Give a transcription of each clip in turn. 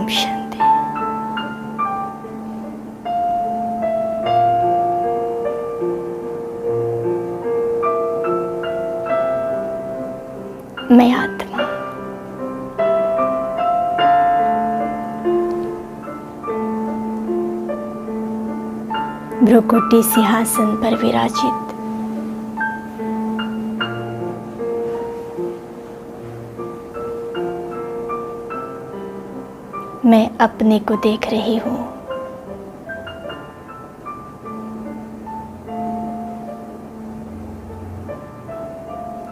ओम शांति। मैं आत्मा भ्रुकुटी सिंहासन पर विराजित मैं अपने को देख रही हूँ।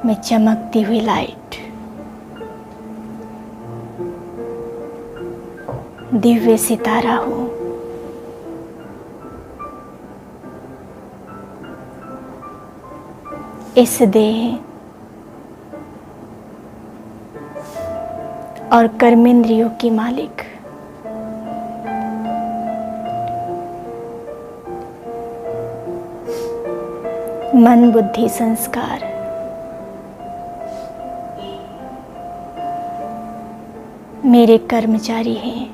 मैं चमकती हुई लाइट, दिव्य सितारा हूँ। इस देह और कर्मेंद्रियों की मालिक मन, बुद्धि, संस्कार मेरे कर्मचारी हैं।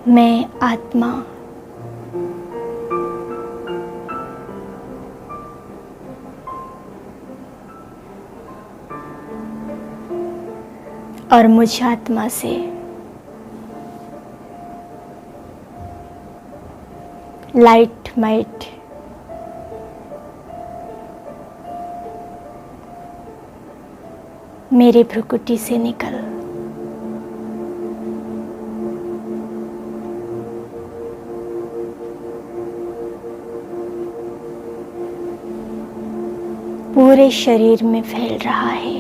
मैं आत्मा और मुझ आत्मा से लाइट माइट मेरे भ्रुकुटी से निकल पूरे शरीर में फैल रहा है।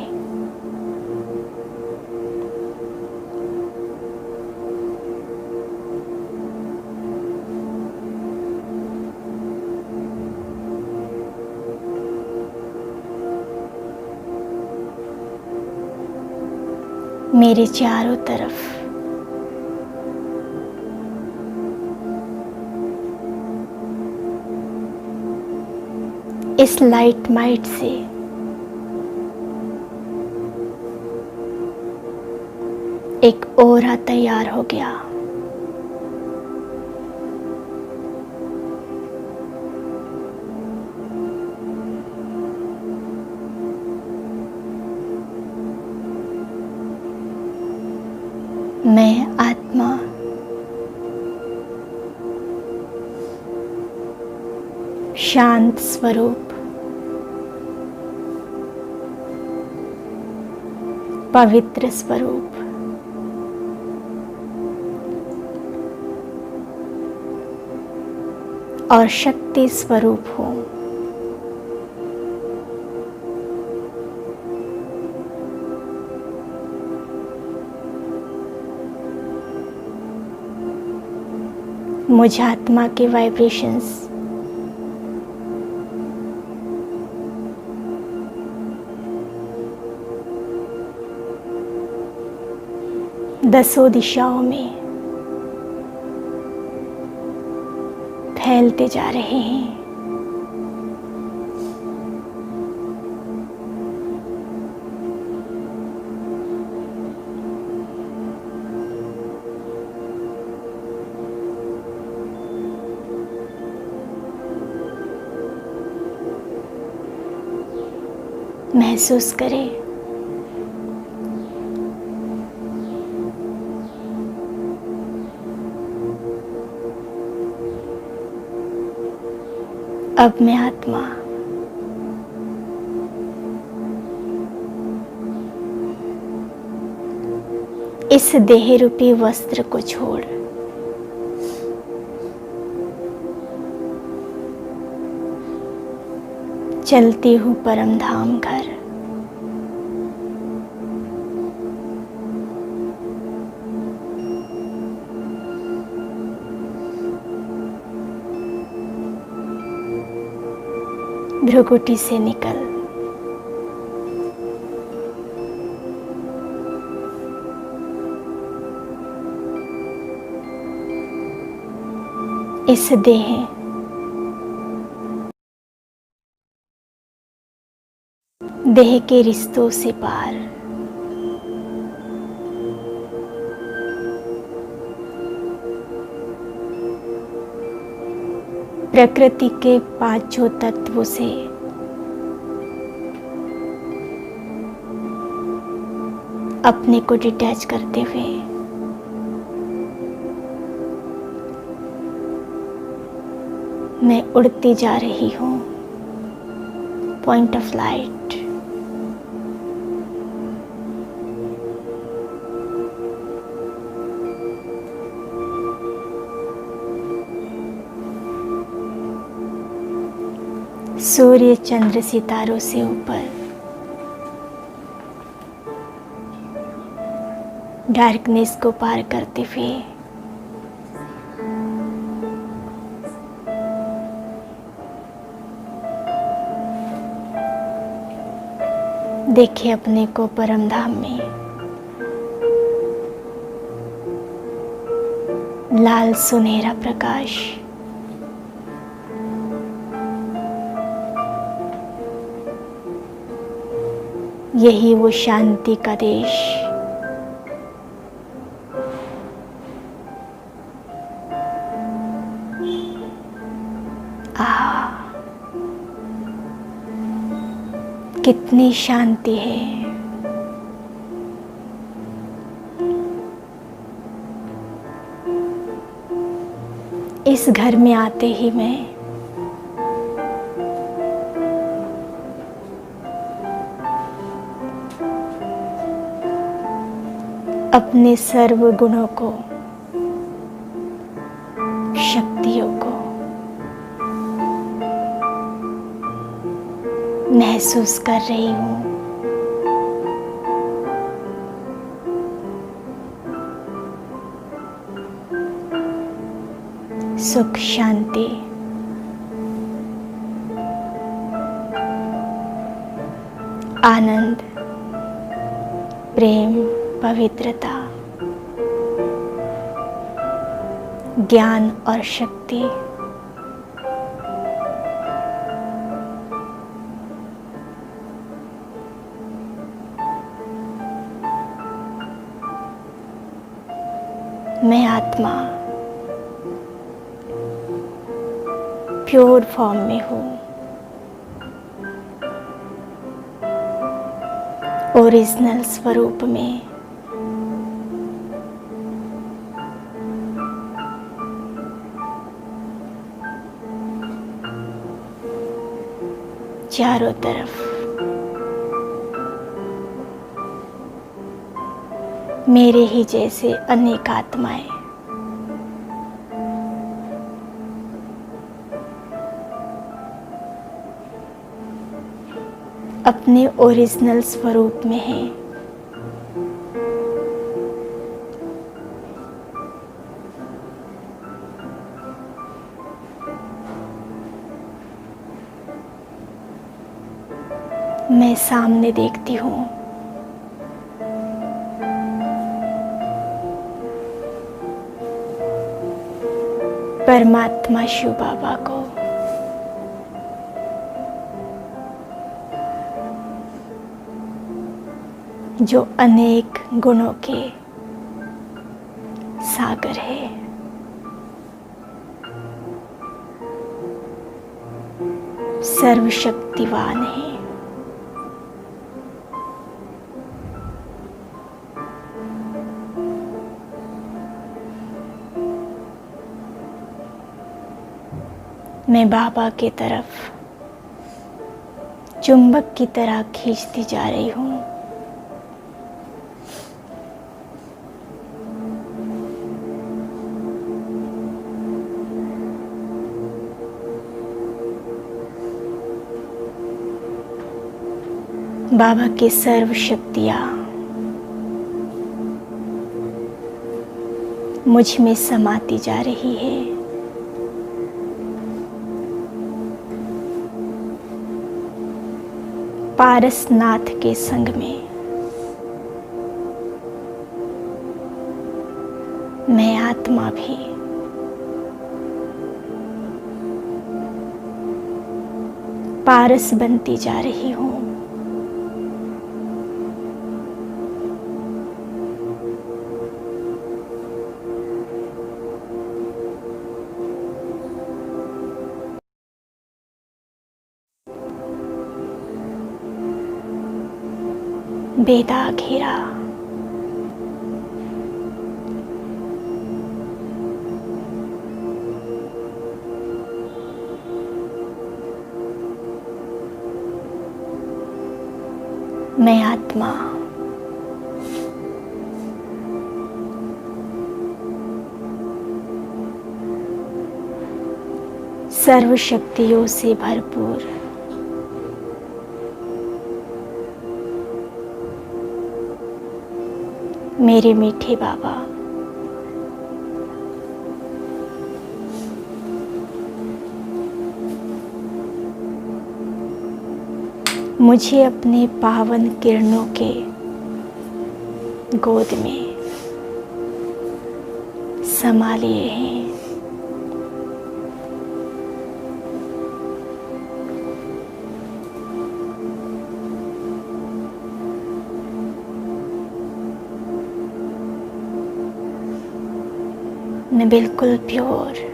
मेरे चारों तरफ इस लाइट माइट से एक ओरा तैयार हो गया। मैं आत्मा शांत स्वरूप, पवित्र स्वरूप, और शक्ति स्वरूप हूँ। मुझ आत्मा के वाइब्रेशंस दसों दिशाओं में फैलते जा रहे हैं। महसूस करें अब मैं आत्मा इस देह रूपी वस्त्र को छोड़ चलती हूँ परम धाम घर। भ्रुकुटी से निकल इस देह के रिश्तों से पार, प्रकृति के पांचों तत्वों से अपने को डिटैच करते हुए मैं उड़ती जा रही हूँ point of light. Surya Chandra सितारों से ऊपर, डार्कनेस को पार करते हुए देखिए अपने को परम धाम में लाल सुनहरा प्रकाश, यही वो शांति का देश, कितनी शांति है। इस घर में आते ही मैं अपने सर्व गुणों को, शक्तियों को महसूस कर रही हूँ। सुख, शांति, आनंद, प्रेम, पवित्रता, ज्ञान और शक्ति मैं आत्मा प्योर फॉर्म में हूँ, ओरिजिनल स्वरूप में। चारों तरफ मेरे ही जैसे अनेक आत्माएं अपने ओरिजिनल स्वरूप में हैं। मैं सामने देखती हूँ परमात्मा शिव बाबा को, जो अनेक गुणों के सागर है। सर्वशक्तिवान है। मैं बाबा की तरफ चुंबक की तरह खींचती जा रही हूँ। बाबा की सर्व शक्तियाँ मुझ में समाती जा रही है। पारसनाथ के संग में मैं आत्मा भी पारस बनती जा रही हूँ। बेदाग हीरा। मैं आत्मा सर्व शक्तियों से भरपूर मेरे मीठे बाबा, मुझे अपने पावन किरणों के गोद में समा लिए हैं। मैं बिल्कुल प्योर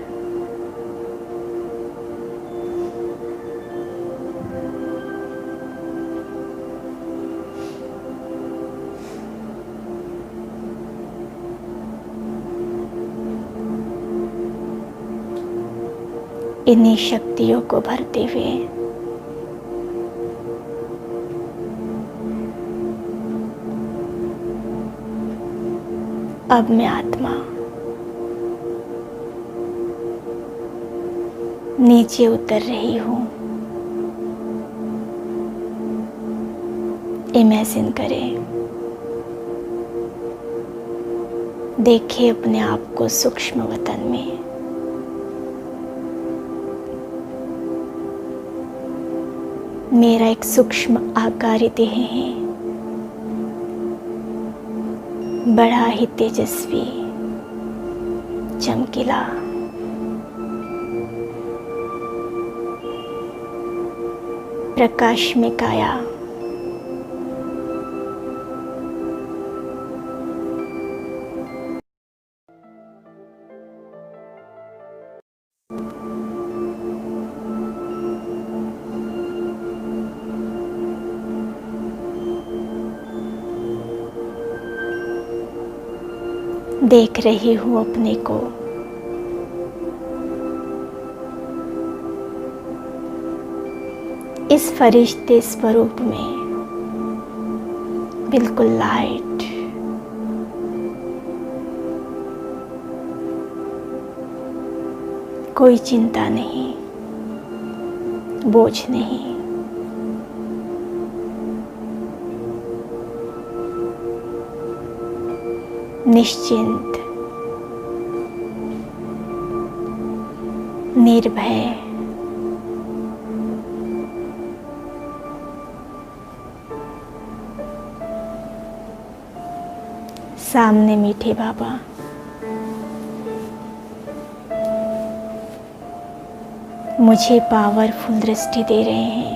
इन्हीं शक्तियों को भरते हुए अब मैं आत्मा नीचे उतर रही हूँ। इमेजिन करें, देखिए अपने आप को सूक्ष्म वतन में। मेरा एक सूक्ष्म आकार देह है, बड़ा ही तेजस्वी, चमकीला, प्रकाश में काया। देख रही हूँ अपने को इस फरिश्ते स्वरूप में, बिल्कुल लाइट, कोई चिंता नहीं, बोझ नहीं। निश्चिंत, निर्भय, सामने मीठे बाबा मुझे पावरफुल दृष्टि दे रहे हैं।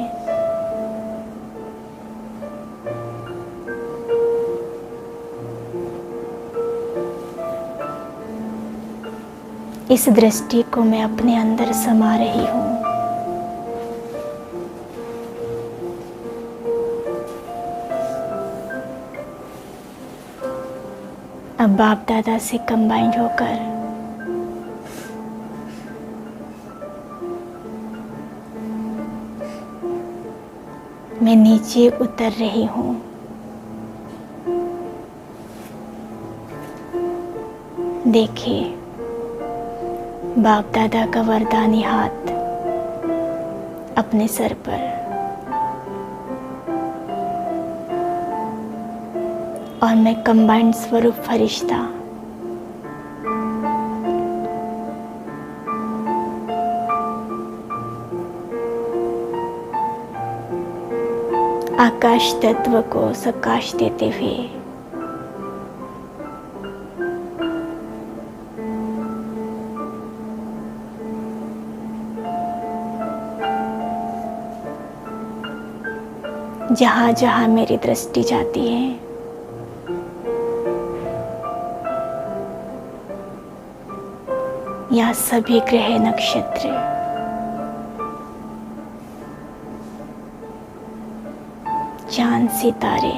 इस दृष्टि को मैं अपने अंदर समा रही हूँ। अब बाप दादा से कंबाइंड होकर मैं नीचे उतर रही हूँ। देखिए बाप दादा का वरदानी हाथ अपने सर पर और मैं कंबाइंड स्वरूप फरिश्ता आकाश तत्व को सकाश देते हुए जहाँ जहाँ मेरी दृष्टि जाती है यहाँ सभी ग्रह नक्षत्र चांद सितारे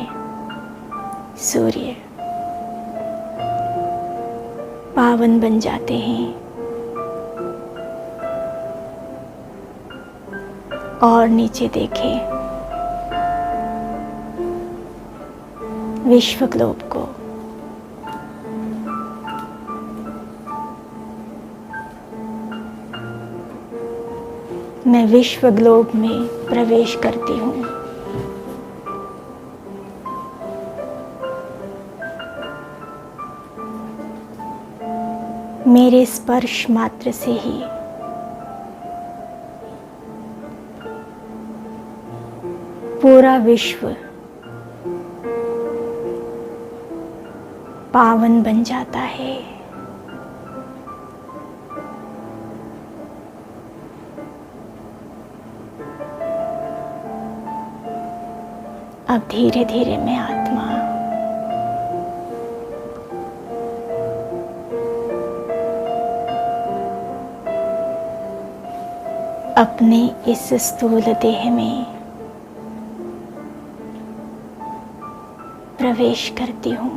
सूर्य पावन बन जाते हैं और नीचे देखें विश्व ग्लोब को। मैं विश्व ग्लोब में प्रवेश करती हूँ। मेरे स्पर्श मात्र से ही पूरा विश्व पावन बन जाता है। अब धीरे धीरे मैं आत्मा अपने इस स्थूल देह में प्रवेश करती हूँ।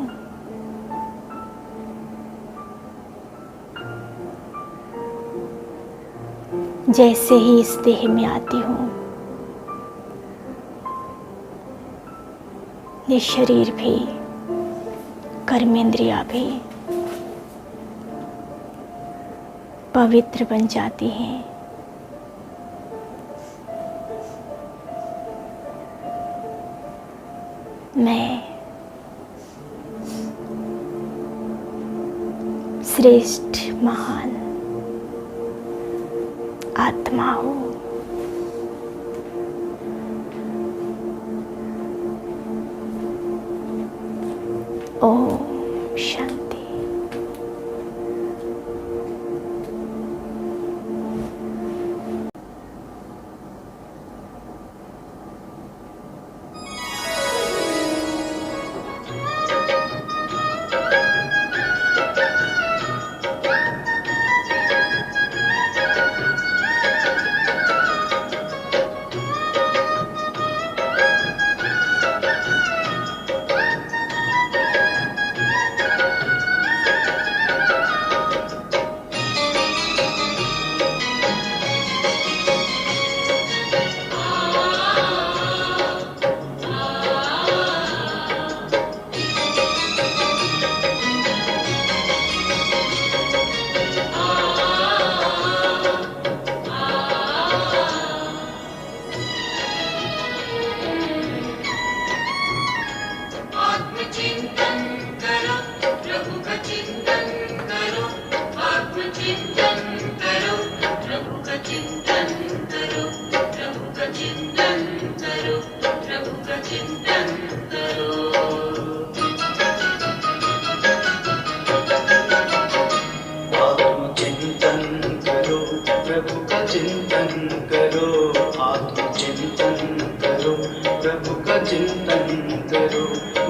जैसे ही इस देह में आती हूँ, ये शरीर भी, कर्मेंद्रियां भी पवित्र बन जाती हैं। मैं श्रेष्ठ महान आत्मा हूँ। ओम शांति।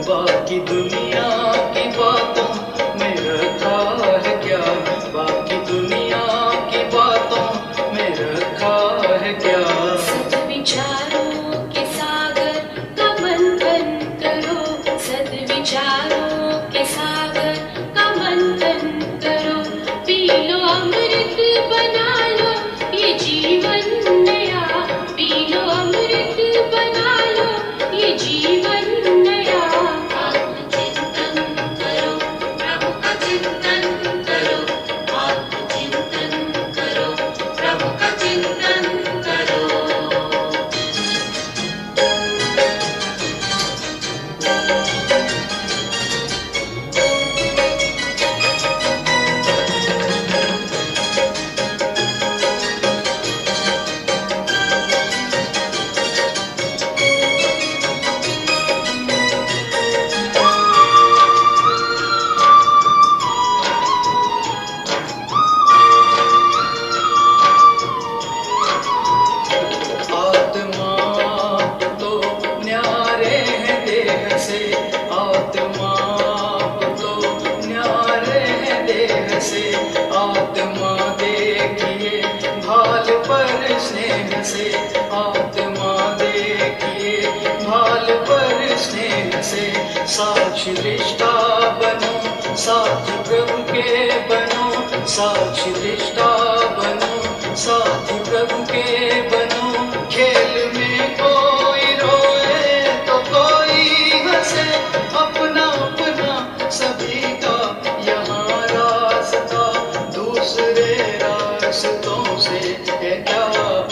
बाकी दुनिया की बातों में रखा है क्या, बाकी दुनिया की बातों में रखा है क्या। सद्विचारों के सागर का मंथन करो, सद्विचारों के सागर का मंथन करो, पी लो अमृत बना लो ये जीवन नया, पी लो अमृत बना लो ये जीवन नया। आत्मचिंतन करो, प्रभु का चिंतन करो, आत्मचिंतन करो, प्रभु का चिंतन करो। आत्मा तो न्यारे हैं देह से, आत्मा तो न्यारे हैं देह से, आत्मा देखिए भाल पर स्नेह से, आत्मा देखिए भाल पर स्नेह से, साक्षी दृष्टा बनो, साथी प्रभु के बनो, साक्षी दृष्टा बनो, साथी प्रभु के बनो। खेल में कोई रोए तो कोई हंसे, अपना अपना सभी का यहाँ रास्ता, दूसरे रास्तों से है क्या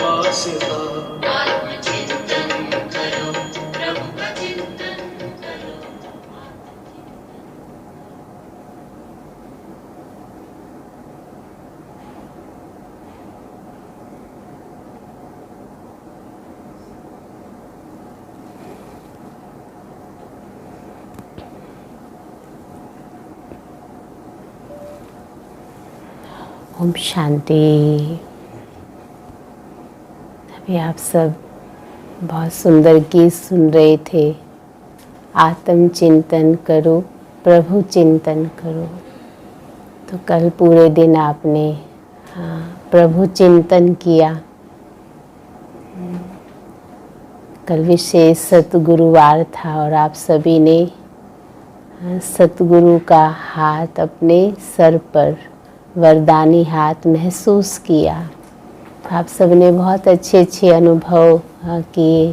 वास्ता। आत्मचिंतन करो, प्रभु का चिंतन करो। ओम शांति। अभी आप सब बहुत सुंदर गीत सुन रहे थे। आत्म चिंतन करो, प्रभु चिंतन करो। तो कल पूरे दिन आपने प्रभु चिंतन किया। कल विशेष सतगुरुवार था और आप सभी ने सतगुरु का हाथ अपने सर पर, वरदानी हाथ महसूस किया। आप सबने बहुत अच्छे अच्छे अनुभव किए।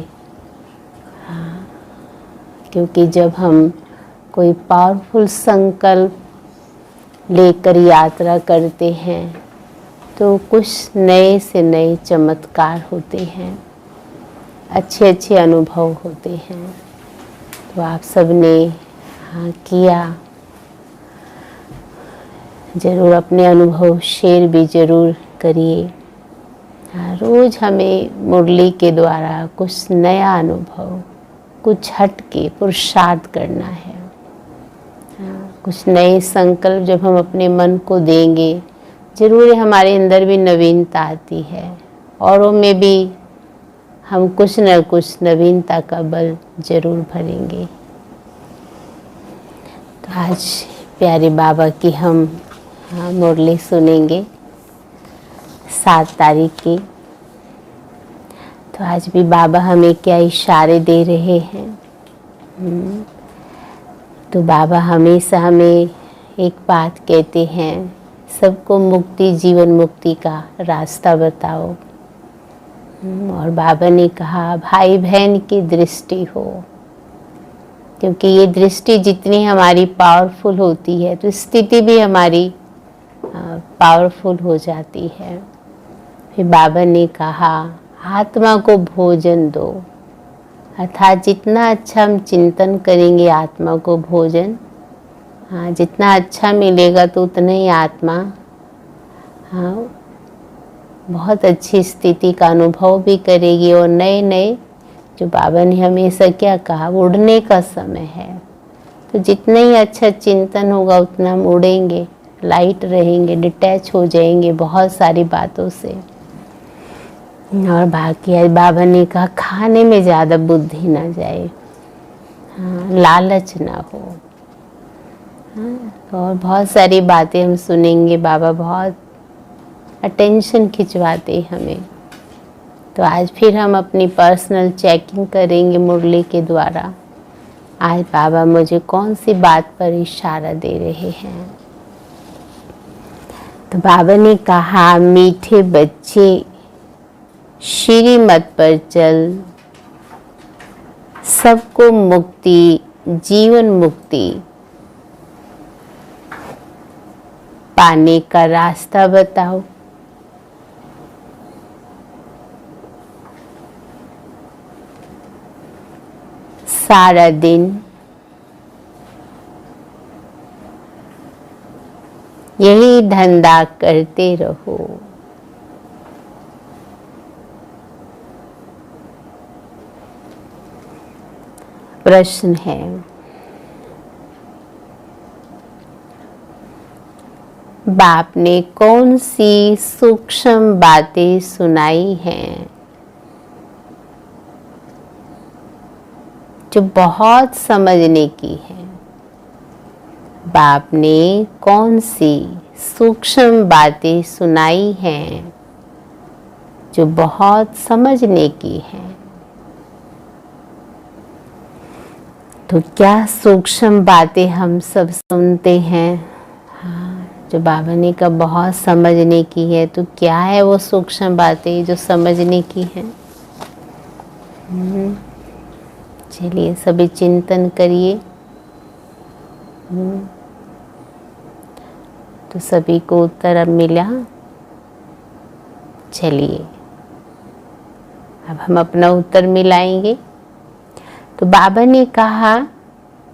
क्योंकि जब हम कोई पावरफुल संकल्प लेकर यात्रा करते हैं तो कुछ नए से नए चमत्कार होते हैं, अच्छे अच्छे अनुभव होते हैं। तो आप सबने किया। ज़रूर अपने अनुभव शेयर भी ज़रूर करिए। रोज़ हमें मुरली के द्वारा कुछ नया अनुभव, कुछ हट के पुरुषार्थ करना है। कुछ नए संकल्प जब हम अपने मन को देंगे, ज़रूर हमारे अंदर भी नवीनता आती है, औरों में भी हम कुछ न कुछ नवीनता का बल ज़रूर भरेंगे। तो आज प्यारे बाबा की हम मुरली सुनेंगे 7 तारीख की। तो आज भी बाबा हमें क्या इशारे दे रहे हैं। तो बाबा हमेशा हमें एक बात कहते हैं, सबको मुक्ति, जीवन मुक्ति का रास्ता बताओ। और बाबा ने कहा भाई बहन की दृष्टि हो, क्योंकि ये दृष्टि जितनी हमारी पावरफुल होती है तो स्थिति भी हमारी पावरफुल हो जाती है। फिर बाबा ने कहा आत्मा को भोजन दो, अर्थात जितना अच्छा हम चिंतन करेंगे आत्मा को भोजन, जितना अच्छा मिलेगा तो उतना ही आत्मा बहुत अच्छी स्थिति का अनुभव भी करेगी। और नए नए, जो बाबा ने हमेशा क्या कहा, उड़ने का समय है। तो जितना ही अच्छा चिंतन होगा उतना हम उड़ेंगे, लाइट रहेंगे, डिटैच हो जाएंगे बहुत सारी बातों से। और बाकी आज बाबा ने कहा खाने में ज़्यादा बुद्धि ना जाए, लालच ना हो। और बहुत सारी बातें हम सुनेंगे, बाबा बहुत अटेंशन खिंचवाते हमें। तो आज फिर हम अपनी पर्सनल चेकिंग करेंगे मुरली के द्वारा। आज बाबा मुझे कौन सी बात पर इशारा दे रहे हैं। तो बाबा ने कहा मीठे बच्चे श्रीमत पर चल, सबको मुक्ति, जीवन मुक्ति पाने का रास्ता बताओ। सारा दिन यही धंधा करते रहो। प्रश्न है, बाप ने कौन सी सूक्ष्म बातें सुनाई हैं जो बहुत समझने की है? बाप ने कौन सी सूक्ष्म बातें सुनाई हैं जो बहुत समझने की हैं? तो क्या सूक्ष्म बातें हम सब सुनते हैं, हाँ, जो बाबा ने कहा बहुत समझने की है। तो क्या है वो सूक्ष्म बातें जो समझने की हैं? चलिए सभी चिंतन करिए। तो सभी को उत्तर अब मिला। चलिए अब हम अपना उत्तर मिलाएंगे। तो बाबा ने कहा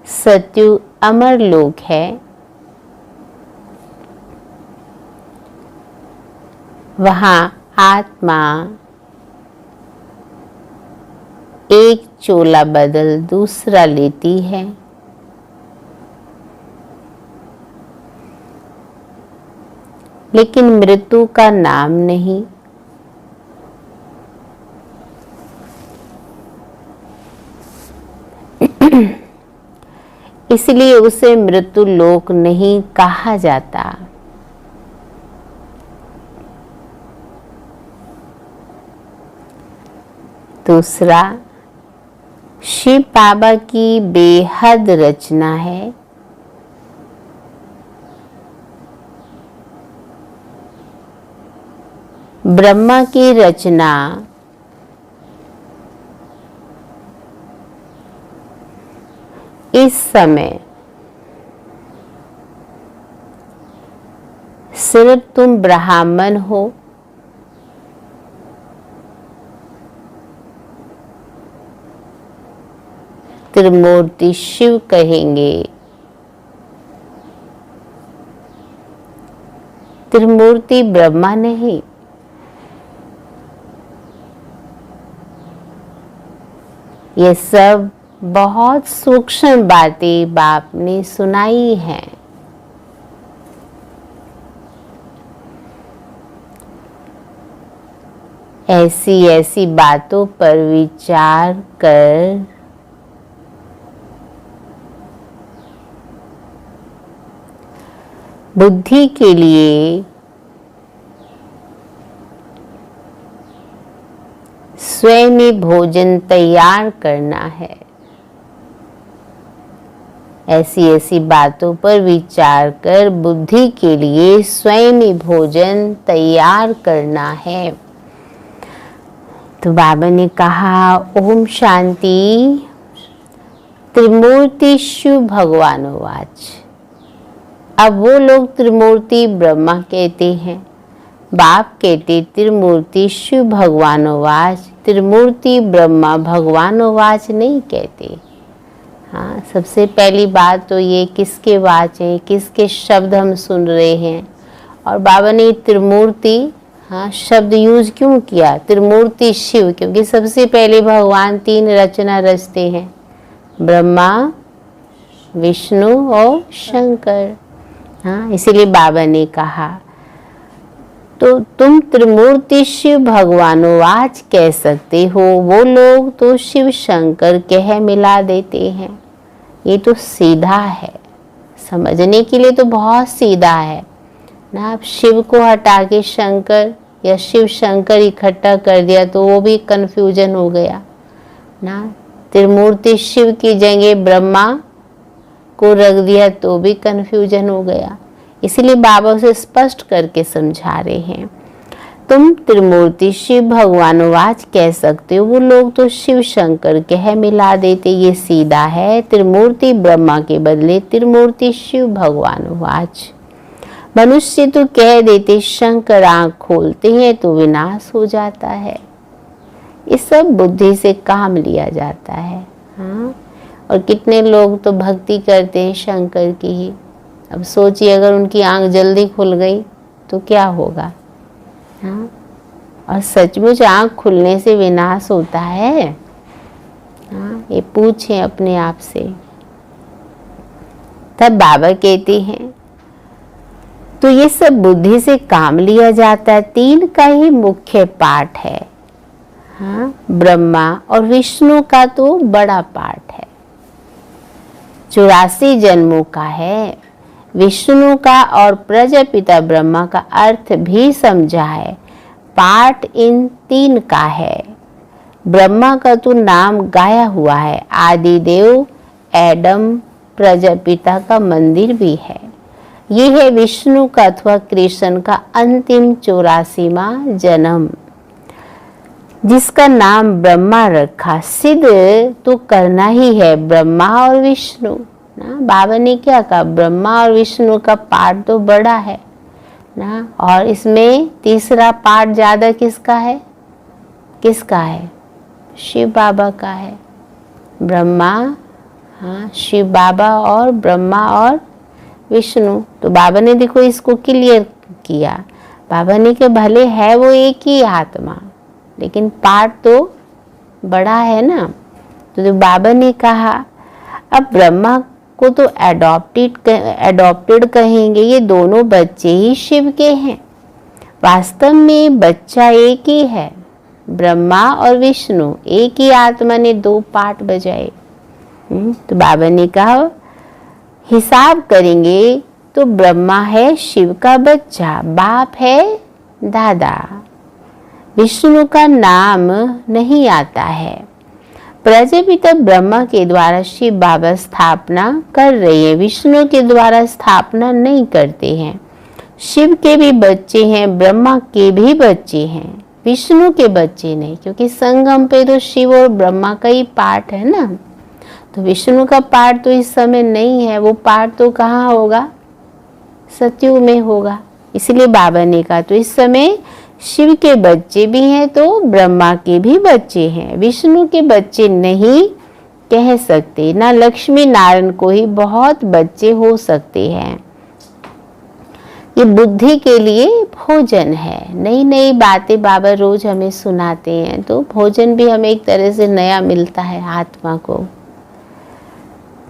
सत्यु अमर लोक है, वहाँ आत्मा एक चोला बदल दूसरा लेती है। लेकिन मृत्यु का नाम नहीं। इसलिए उसे मृत्यु लोक नहीं कहा जाता। दूसरा, शिव बाबा की बेहद रचना है। ब्रह्मा की रचना इस समय सिर्फ तुम ब्राह्मण हो, त्रिमूर्ति शिव कहेंगे। त्रिमूर्ति ब्रह्मा नहीं। ये सब बहुत सूक्ष्म बातें बाप ने सुनाई हैं। ऐसी ऐसी बातों पर विचार कर बुद्धि के लिए स्वयं ही भोजन तैयार करना है। ऐसी ऐसी बातों पर विचार कर बुद्धि के लिए स्वयं ही भोजन तैयार करना है। तो बाबा ने कहा ओम शांति। त्रिमूर्ति शिव भगवानोवाच। अब वो लोग त्रिमूर्ति ब्रह्मा कहते हैं, बाप कहते त्रिमूर्ति शिव भगवानोवाच। त्रिमूर्ति ब्रह्मा भगवानोवाच नहीं कहते। हाँ, सबसे पहली बात तो ये किसके वाच है, किसके शब्द हम सुन रहे हैं। और बाबा ने त्रिमूर्ति शब्द यूज क्यों किया? त्रिमूर्ति शिव, क्योंकि सबसे पहले भगवान तीन रचना रचते हैं, ब्रह्मा, विष्णु और शंकर। हाँ, इसीलिए बाबा ने कहा तो तुम त्रिमूर्ति शिव भगवानोवाच कह सकते हो। वो लोग तो शिव शंकर कह मिला देते हैं। ये तो सीधा है, समझने के लिए तो बहुत सीधा है ना। आप शिव को हटा के शंकर या शिव शंकर इकट्ठा कर दिया तो वो भी कंफ्यूजन हो गया ना। त्रिमूर्ति शिव की जगह ब्रह्मा को रख दिया तो भी कंफ्यूजन हो गया। इसलिए बाबा उसे स्पष्ट करके समझा रहे हैं। तुम त्रिमूर्ति शिव भगवानोवाच कह सकते हो, वो लोग तो शिव शंकर कह मिला देते। ये सीधा है, त्रिमूर्ति ब्रह्मा के बदले त्रिमूर्ति शिव भगवानोवाच। मनुष्य तो कह देते शंकर आँख खोलते हैं तो विनाश हो जाता है। इस सब बुद्धि से काम लिया जाता है। हाँ, और कितने लोग तो भक्ति करते हैं शंकर की ही। अब सोचिए अगर उनकी आंख जल्दी खुल गई तो क्या होगा। हाँ, और सचमुच आंख खुलने से विनाश होता है। हाँ, ये पूछें अपने आप से। तब बाबा कहते हैं तो ये सब बुद्धि से काम लिया जाता है। तीन का ही मुख्य पाठ है। हाँ, ब्रह्मा और विष्णु का तो बड़ा पाठ है, 84 जन्मों का है। विष्णु का और प्रजापिता ब्रह्मा का अर्थ भी समझा है। पाठ इन तीन का है। ब्रह्मा का तो नाम गाया हुआ है, आदि देव एडम प्रजापिता का मंदिर भी है। ये है विष्णु का अथवा कृष्ण का अंतिम 84वां जन्म, जिसका नाम ब्रह्मा रखा। सिद्ध तो करना ही है ब्रह्मा और विष्णु ना। बाबा ने क्या कहा, ब्रह्मा और विष्णु का पार्ट तो बड़ा है ना, और इसमें तीसरा पार्ट ज्यादा किसका है, किसका है, शिव बाबा का है। ब्रह्मा, हाँ, शिव बाबा और ब्रह्मा और विष्णु। तो बाबा ने देखो इसको क्लियर किया। बाबा ने कि भले है वो एक ही आत्मा, लेकिन पार्ट तो बड़ा है ना। तो बाबा ने कहा अब ब्रह्मा को तो एडॉप्टेड कहेंगे, ये दोनों बच्चे ही शिव के हैं। वास्तव में बच्चा एक ही है, ब्रह्मा और विष्णु एक ही आत्मा ने 2 पार्ट बजाए। तो बाबा ने कहा हिसाब करेंगे तो ब्रह्मा है शिव का बच्चा, बाप है दादा। विष्णु का नाम नहीं आता है। प्रजापिता ब्रह्मा के द्वारा शिव बाबा स्थापना कर रहे हैं, विष्णु के द्वारा स्थापना नहीं करते हैं। शिव के भी बच्चे हैं, ब्रह्मा के भी बच्चे हैं, विष्णु के बच्चे नहीं, क्योंकि संगम पे तो शिव और ब्रह्मा का ही पार्ट है ना। तो विष्णु का पार्ट तो इस समय नहीं है, वो पार्ट तो कहाँ होगा, सतयुग में होगा। इसलिए बाबा ने कहा तो इस समय शिव के बच्चे भी हैं तो ब्रह्मा के भी बच्चे हैं, विष्णु के बच्चे नहीं कह सकते। ना लक्ष्मी नारायण को ही बहुत बच्चे हो सकते हैं। ये बुद्धि के लिए भोजन है। नई नई बातें बाबा रोज हमें सुनाते हैं, तो भोजन भी हमें एक तरह से नया मिलता है आत्मा को।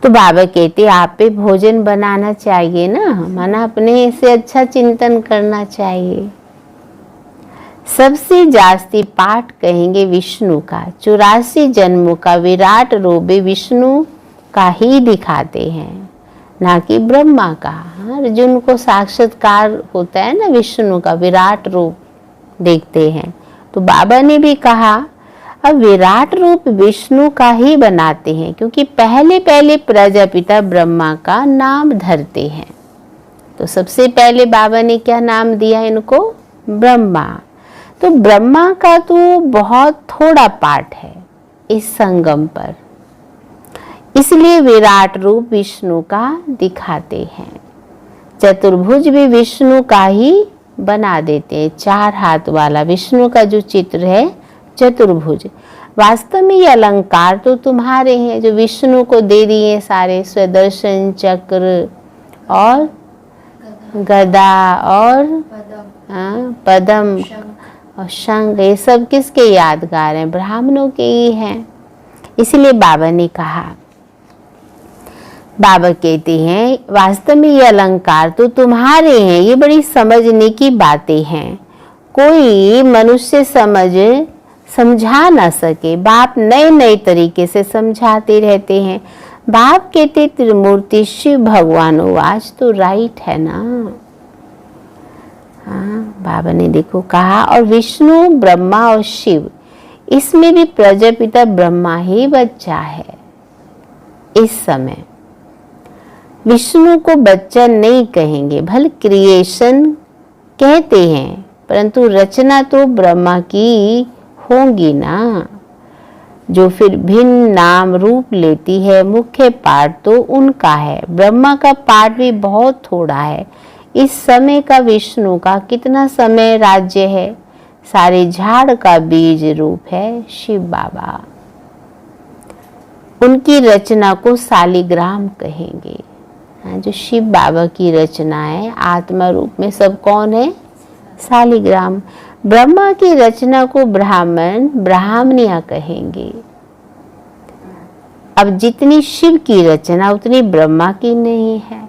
तो बाबा कहते आप पे भोजन बनाना चाहिए ना, माना अपने से अच्छा चिंतन करना चाहिए। सबसे जास्ती पाठ कहेंगे विष्णु का, 84 जन्मों का विराट रूप भी विष्णु का ही दिखाते हैं, ना कि ब्रह्मा का। अर्जुन को साक्षात्कार होता है ना विष्णु का, विराट रूप देखते हैं। तो बाबा ने भी कहा अब विराट रूप विष्णु का ही बनाते हैं, क्योंकि पहले पहले प्रजापिता ब्रह्मा का नाम धरते हैं। तो सबसे पहले बाबा ने क्या नाम दिया इनको, ब्रह्मा। तो ब्रह्मा का तो बहुत थोड़ा पार्ट है इस संगम पर, इसलिए विराट रूप विष्णु का दिखाते हैं। चतुर्भुज भी विष्णु का ही बना देते हैं, 4 हाथ वाला विष्णु का जो चित्र है चतुर्भुज। वास्तव में ये अलंकार तो तुम्हारे हैं जो विष्णु को दे दिए सारे, सुदर्शन चक्र और गदा और पद्म और शंख, ये सब किसके यादगार हैं, ब्राह्मणों के ही हैं। इसलिए बाबा ने कहा, बाबा कहते हैं वास्तव में ये अलंकार तो तुम्हारे हैं, ये बड़ी समझने की बातें हैं, कोई मनुष्य समझा ना सके। बाप नए नए तरीके से समझाते रहते हैं। बाप कहते त्रिमूर्ति शिव भगवान हो, आज तो राइट है ना। हाँ, बाबा ने देखो कहा, और विष्णु ब्रह्मा और शिव, इसमें भी प्रजापिता ब्रह्मा ही बच्चा है इस समय। विष्णु को बच्चा नहीं कहेंगे, भले क्रिएशन कहते हैं, परंतु रचना तो ब्रह्मा की होंगी ना, जो फिर भिन्न नाम रूप लेती है। मुख्य पार्ट तो उनका है, ब्रह्मा का पार्ट भी बहुत थोड़ा है। इस समय का विष्णु का कितना समय राज्य है, सारे झाड़ का बीज रूप है शिव बाबा। उनकी रचना को शालिग्राम कहेंगे। जो शिव बाबा की रचना है आत्मा रूप में, सब कौन है, शालिग्राम। ब्रह्मा की रचना को ब्राह्मण ब्राह्मणिया कहेंगे। अब जितनी शिव की रचना उतनी ब्रह्मा की नहीं है।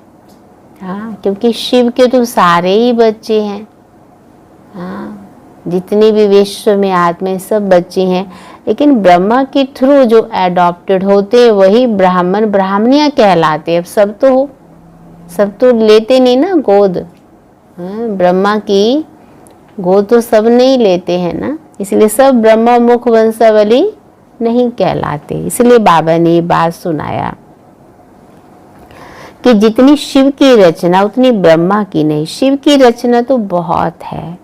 हाँ, क्योंकि शिव के तो सारे ही बच्चे हैं। हाँ, जितनी भी विश्व में आत्मा सब बच्चे हैं, लेकिन ब्रह्मा के थ्रू जो एडॉप्टेड होते हैं वही ब्राह्मण ब्राह्मणिया कहलाते हैं। अब सब तो लेते नहीं ना गोद। हाँ, ब्रह्मा की गोद तो सब नहीं लेते हैं ना, इसलिए सब ब्रह्मा मुख वंशावली नहीं कहलाते। इसलिए बाबा ने ये बात सुनाया। कि जितनी शिव की रचना उतनी ब्रह्मा की नहीं। शिव की रचना तो बहुत है,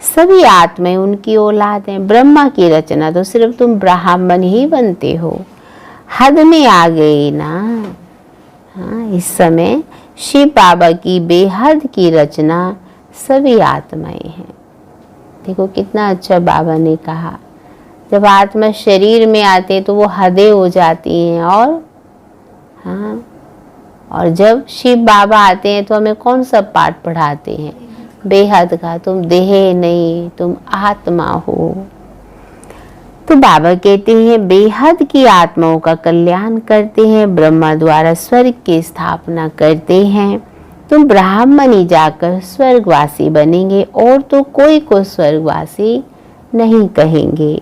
सभी आत्माएं उनकी औलाद हैं। ब्रह्मा की रचना तो सिर्फ तुम ब्राह्मण ही बनते हो, हद में आ गई ना। हाँ, इस समय शिव बाबा की बेहद की रचना सभी आत्माएं हैं। देखो कितना अच्छा बाबा ने कहा, जब आत्मा शरीर में आते तो वो हदें हो जाती हैं। और जब शिव बाबा आते हैं तो हमें कौन सा पाठ पढ़ाते हैं? बेहद का। तुम देह नहीं, तुम आत्मा हो। तो बाबा कहते हैं बेहद की आत्माओं का कल्याण करते हैं, ब्रह्मा द्वारा स्वर्ग की स्थापना करते हैं। तुम ब्राह्मण ही जाकर स्वर्गवासी बनेंगे और तो कोई को स्वर्गवासी नहीं कहेंगे।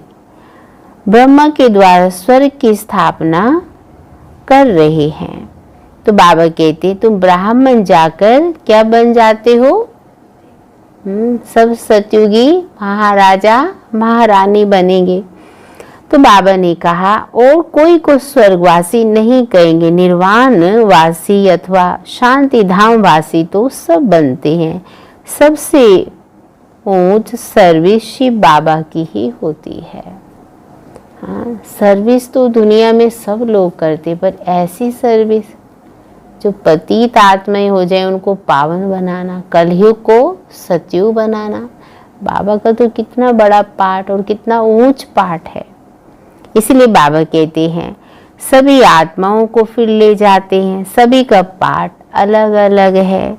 ब्रह्मा के द्वारा स्वर्ग की स्थापना कर रहे हैं। तो बाबा कहते तुम ब्राह्मण जाकर क्या बन जाते हो? सब सतयुगी महाराजा महारानी बनेंगे। तो बाबा ने कहा और कोई को स्वर्गवासी नहीं कहेंगे, निर्वाण वासी अथवा शांति धाम वासी तो सब बनते हैं। सबसे ऊंच सर्विस शिव बाबा की ही होती है। हाँ, सर्विस तो दुनिया में सब लोग करते, पर ऐसी सर्विस जो पतित आत्माएं हो जाए उनको पावन बनाना, कलयुग को सतयुग बनाना, बाबा का तो कितना बड़ा पाठ और कितना ऊंच पाठ है। इसलिए बाबा कहते हैं सभी आत्माओं को फिर ले जाते हैं, सभी का पाठ अलग अलग है।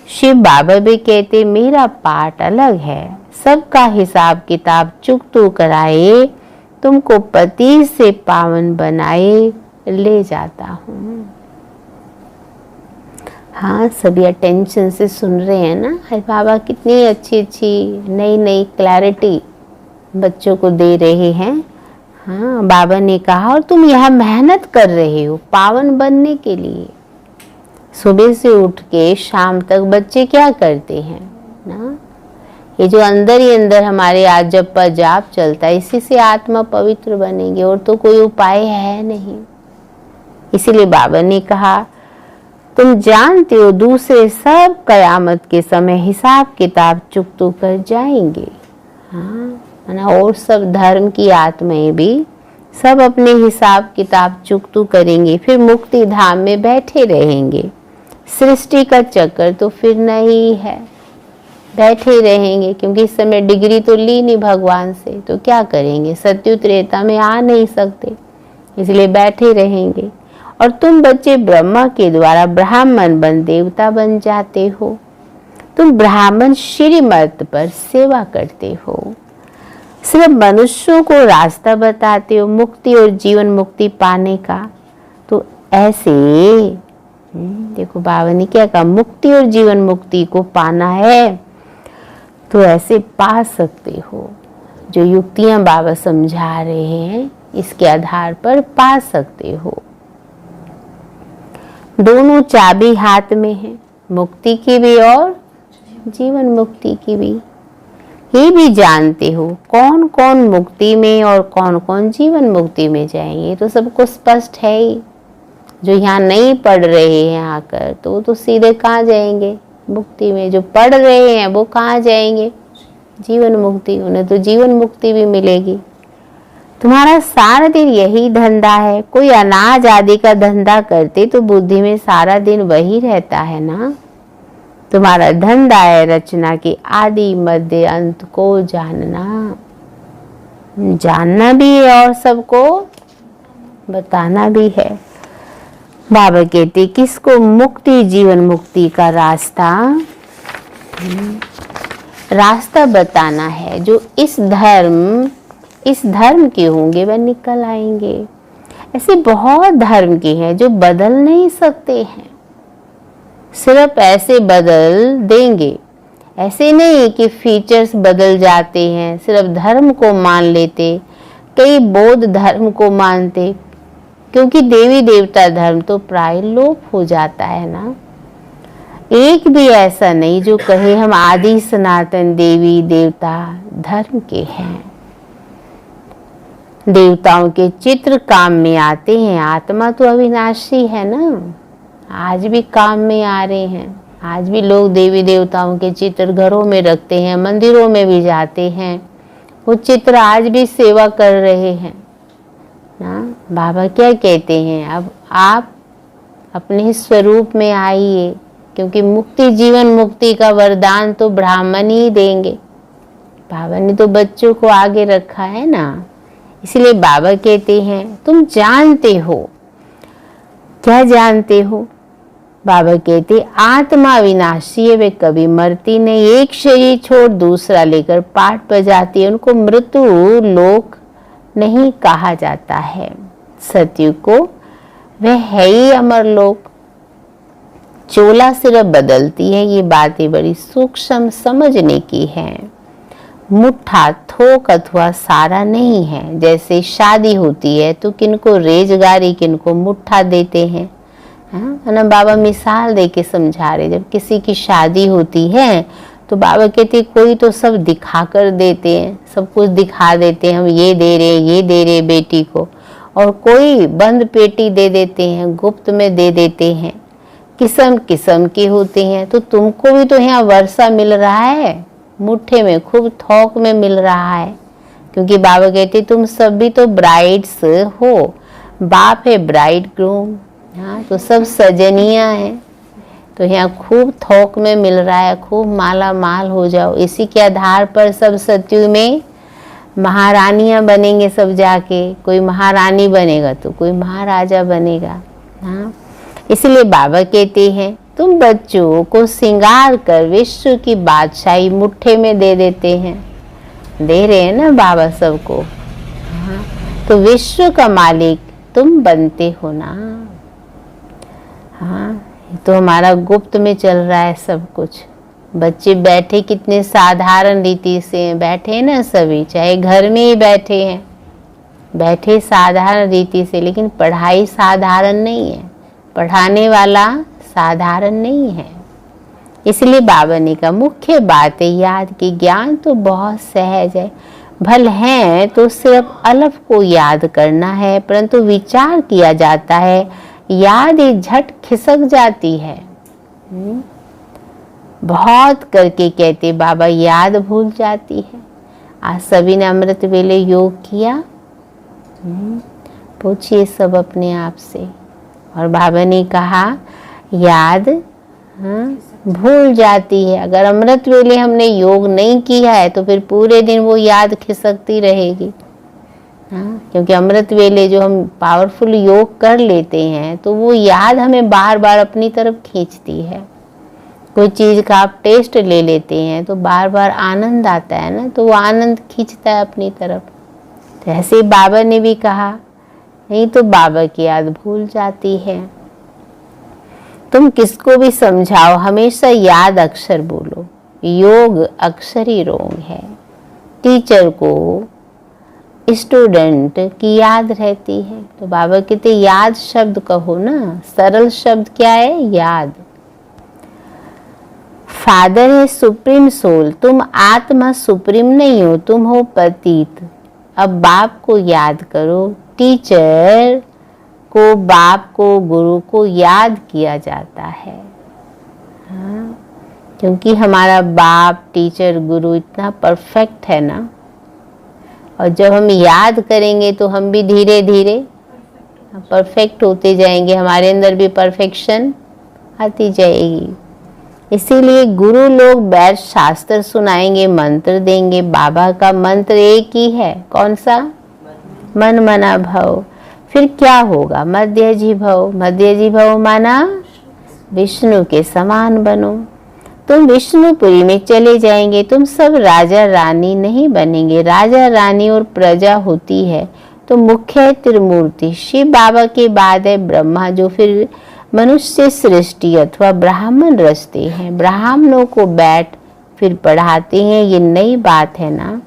शिव बाबा भी कहते मेरा पाठ अलग है, सबका हिसाब किताब चुकतू कराए, तुमको पति से पावन बनाए ले जाता हूँ। हाँ, सभी अटेंशन से सुन रहे हैं ना। बाबा कितनी अच्छी अच्छी नई नई क्लैरिटी बच्चों को दे रहे हैं। हाँ, बाबा ने कहा और तुम यहाँ मेहनत कर रहे हो पावन बनने के लिए। सुबह से उठ के शाम तक बच्चे क्या करते हैं ना, ये जो अंदर ही अंदर हमारे आज जप जाप चलता है, इसी से आत्मा पवित्र बनेगी और तो कोई उपाय है नहीं। इसीलिए बाबा ने कहा तुम जानते हो दूसरे सब कयामत के समय हिसाब किताब चुकतू कर जाएंगे। हाँ, ना, और सब धर्म की आत्माएं भी सब अपने हिसाब किताब चुकतू करेंगे, फिर मुक्ति धाम में बैठे रहेंगे। सृष्टि का चक्कर तो फिर नहीं है, बैठे रहेंगे, क्योंकि इस समय डिग्री तो ली नहीं भगवान से, तो क्या करेंगे? सत्युग त्रेता में आ नहीं सकते, इसलिए बैठे रहेंगे। और तुम बच्चे ब्रह्मा के द्वारा ब्राह्मण बन देवता बन जाते हो। तुम ब्राह्मण श्रीमत पर सेवा करते हो, सिर्फ मनुष्यों को रास्ता बताते हो मुक्ति और जीवन मुक्ति पाने का। तो ऐसे देखो बाबा ने क्या कहा, मुक्ति और जीवन मुक्ति को पाना है तो ऐसे पा सकते हो। जो युक्तियां बाबा समझा रहे हैं इसके आधार पर पा सकते हो। दोनों चाबी हाथ में है, मुक्ति की भी और जीवन मुक्ति की भी। ये भी जानते हो कौन कौन मुक्ति में और कौन कौन जीवन मुक्ति में जाएंगे, तो सबको स्पष्ट है ही। जो यहाँ नहीं पढ़ रहे हैं आकर तो सीधे कहाँ जाएंगे? मुक्ति में। जो पढ़ रहे हैं वो कहाँ जाएंगे? जीवन मुक्ति। उन्हें तो जीवन मुक्ति भी मिलेगी। तुम्हारा सारा दिन यही धंधा है। कोई अनाज आदि का धंधा करते तो बुद्धि में सारा दिन वही रहता है ना। तुम्हारा धंधा है रचना के आदि मध्य अंत को जानना, जानना भी है और सबको बताना भी है। बाबा कहते किसको मुक्ति जीवन मुक्ति का रास्ता बताना है। जो इस धर्म के होंगे वह निकल आएंगे। ऐसे बहुत धर्म के हैं जो बदल नहीं सकते हैं, सिर्फ ऐसे बदल देंगे। ऐसे नहीं कि फीचर्स बदल जाते हैं, सिर्फ धर्म को मान लेते। कई बौद्ध धर्म को मानते, क्योंकि देवी देवता धर्म तो प्राय लोप हो जाता है ना। एक भी ऐसा नहीं जो कहे हम आदि सनातन देवी देवता धर्म के हैं। देवताओं के चित्र काम में आते हैं, आत्मा तो अविनाशी है ना। आज भी काम में आ रहे हैं। आज भी लोग देवी देवताओं के चित्र घरों में रखते हैं, मंदिरों में भी जाते हैं, वो चित्र आज भी सेवा कर रहे हैं ना। बाबा क्या कहते हैं, अब आप अपने स्वरूप में आइए, क्योंकि मुक्ति, जीवन मुक्ति का वरदान तो ब्राह्मण ही देंगे। बाबा ने तो बच्चों को आगे रखा है ना, इसलिए बाबा कहते हैं तुम जानते हो। क्या जानते हो? बाबा कहते आत्मा विनाशी है, वे कभी मरती नहीं, एक शरीर छोड़ दूसरा लेकर पाठ बजाती है, उनको मृत्यु लोक नहीं कहा जाता है। सतयुग को वह है ही अमर लोक। चोला सिर्फ बदलती है, ये बातें बड़ी सूक्ष्म समझने की हैं। मुट्ठा, थोक अथवा सारा नहीं है। जैसे शादी होती है तो किनको रेजगारी, किनको मुट्ठा देते हैं, है ना। बाबा मिसाल दे के समझा रहे, जब किसी की शादी होती है तो बाबा कहते कोई तो सब दिखा कर देते हैं, सब कुछ दिखा देते हैं, हम ये दे रहे, ये दे रहे बेटी को, और कोई बंद पेटी दे देते हैं, गुप्त में दे देते हैं, किस्म किस्म के होते हैं। तो तुमको भी तो यहाँ वर्षा मिल रहा है, मुट्ठे में, खूब थोक में मिल रहा है, क्योंकि बाबा कहते तुम सब भी तो ब्राइड्स हो, बाप है ब्राइड ग्रूम, हाँ, तो सब सजनियां हैं। तो यहाँ खूब थोक में मिल रहा है, खूब माला माल हो जाओ। इसी के आधार पर सब सतयुग में महारानियां बनेंगे सब जाके, कोई महारानी बनेगा तो कोई महाराजा बनेगा, हाँ। इसलिए बाबा कहते हैं तुम बच्चों को सिंगार कर विश्व की बादशाही मुट्ठे में दे देते हैं, दे रहे हैं ना बाबा सबको, हाँ। तो विश्व का मालिक तुम बनते हो ना, हाँ। तो हमारा गुप्त में चल रहा है सब कुछ। बच्चे बैठे कितने साधारण रीति से बैठे हैं ना सभी, चाहे घर में ही बैठे हैं, बैठे साधारण रीति से, लेकिन पढ़ाई साधारण नहीं है, पढ़ाने वाला साधारण नहीं है। इसलिए बाबा ने कहा मुख्य बात है याद की, ज्ञान तो बहुत सहज है, भल है तो सिर्फ अलफ को याद करना है, परंतु विचार किया जाता है, याद एक झट खिसक जाती है। बहुत करके कहते बाबा याद भूल जाती है। आज सभी ने अमृत वेले योग किया, पूछिए सब अपने आप से। और बाबा ने कहा याद, हाँ, भूल जाती है। अगर अमृत वेले हमने योग नहीं किया है तो फिर पूरे दिन वो याद खिसकती रहेगी, हाँ, क्योंकि अमृत वेले जो हम पावरफुल योग कर लेते हैं तो वो याद हमें बार बार अपनी तरफ खींचती है। कोई चीज़ का आप टेस्ट ले लेते हैं तो बार बार आनंद आता है ना, तो वो आनंद खींचता है अपनी तरफ। तो ऐसे बाबा ने भी कहा, नहीं तो बाबा की याद भूल जाती है। तुम किसको भी समझाओ हमेशा याद अक्षर बोलो, योग अक्षर ही रोग है। टीचर को स्टूडेंट की याद रहती है, तो बाबा कहते याद शब्द कहो ना, सरल शब्द क्या है, याद। फादर है सुप्रीम सोल, तुम आत्मा सुप्रीम नहीं हो, तुम हो पतित। अब बाप को याद करो। टीचर को, बाप को, गुरु को याद किया जाता है, हाँ? क्योंकि हमारा बाप, टीचर, गुरु इतना परफेक्ट है ना। और जब हम याद करेंगे तो हम भी धीरे धीरे परफेक्ट होते जाएंगे, हमारे अंदर भी परफेक्शन आती जाएगी। इसीलिए गुरु लोग बैठ शास्त्र सुनाएंगे, मंत्र देंगे। बाबा का मंत्र एक ही है, कौन सा? मन मना भव। फिर क्या होगा? मध्यजी भव। मध्यजी भव माना विष्णु के समान बनो। तुम विष्णुपुरी में चले जाएंगे, तुम सब राजा रानी नहीं बनेंगे। राजा रानी और प्रजा होती है तो मुख्य है त्रिमूर्ति। शिव बाबा के बाद है ब्रह्मा, जो फिर मनुष्य सृष्टि अथवा ब्राह्मण रचते हैं, ब्राह्मणों को बैठ फिर पढ़ाते हैं। ये नई बात है ना।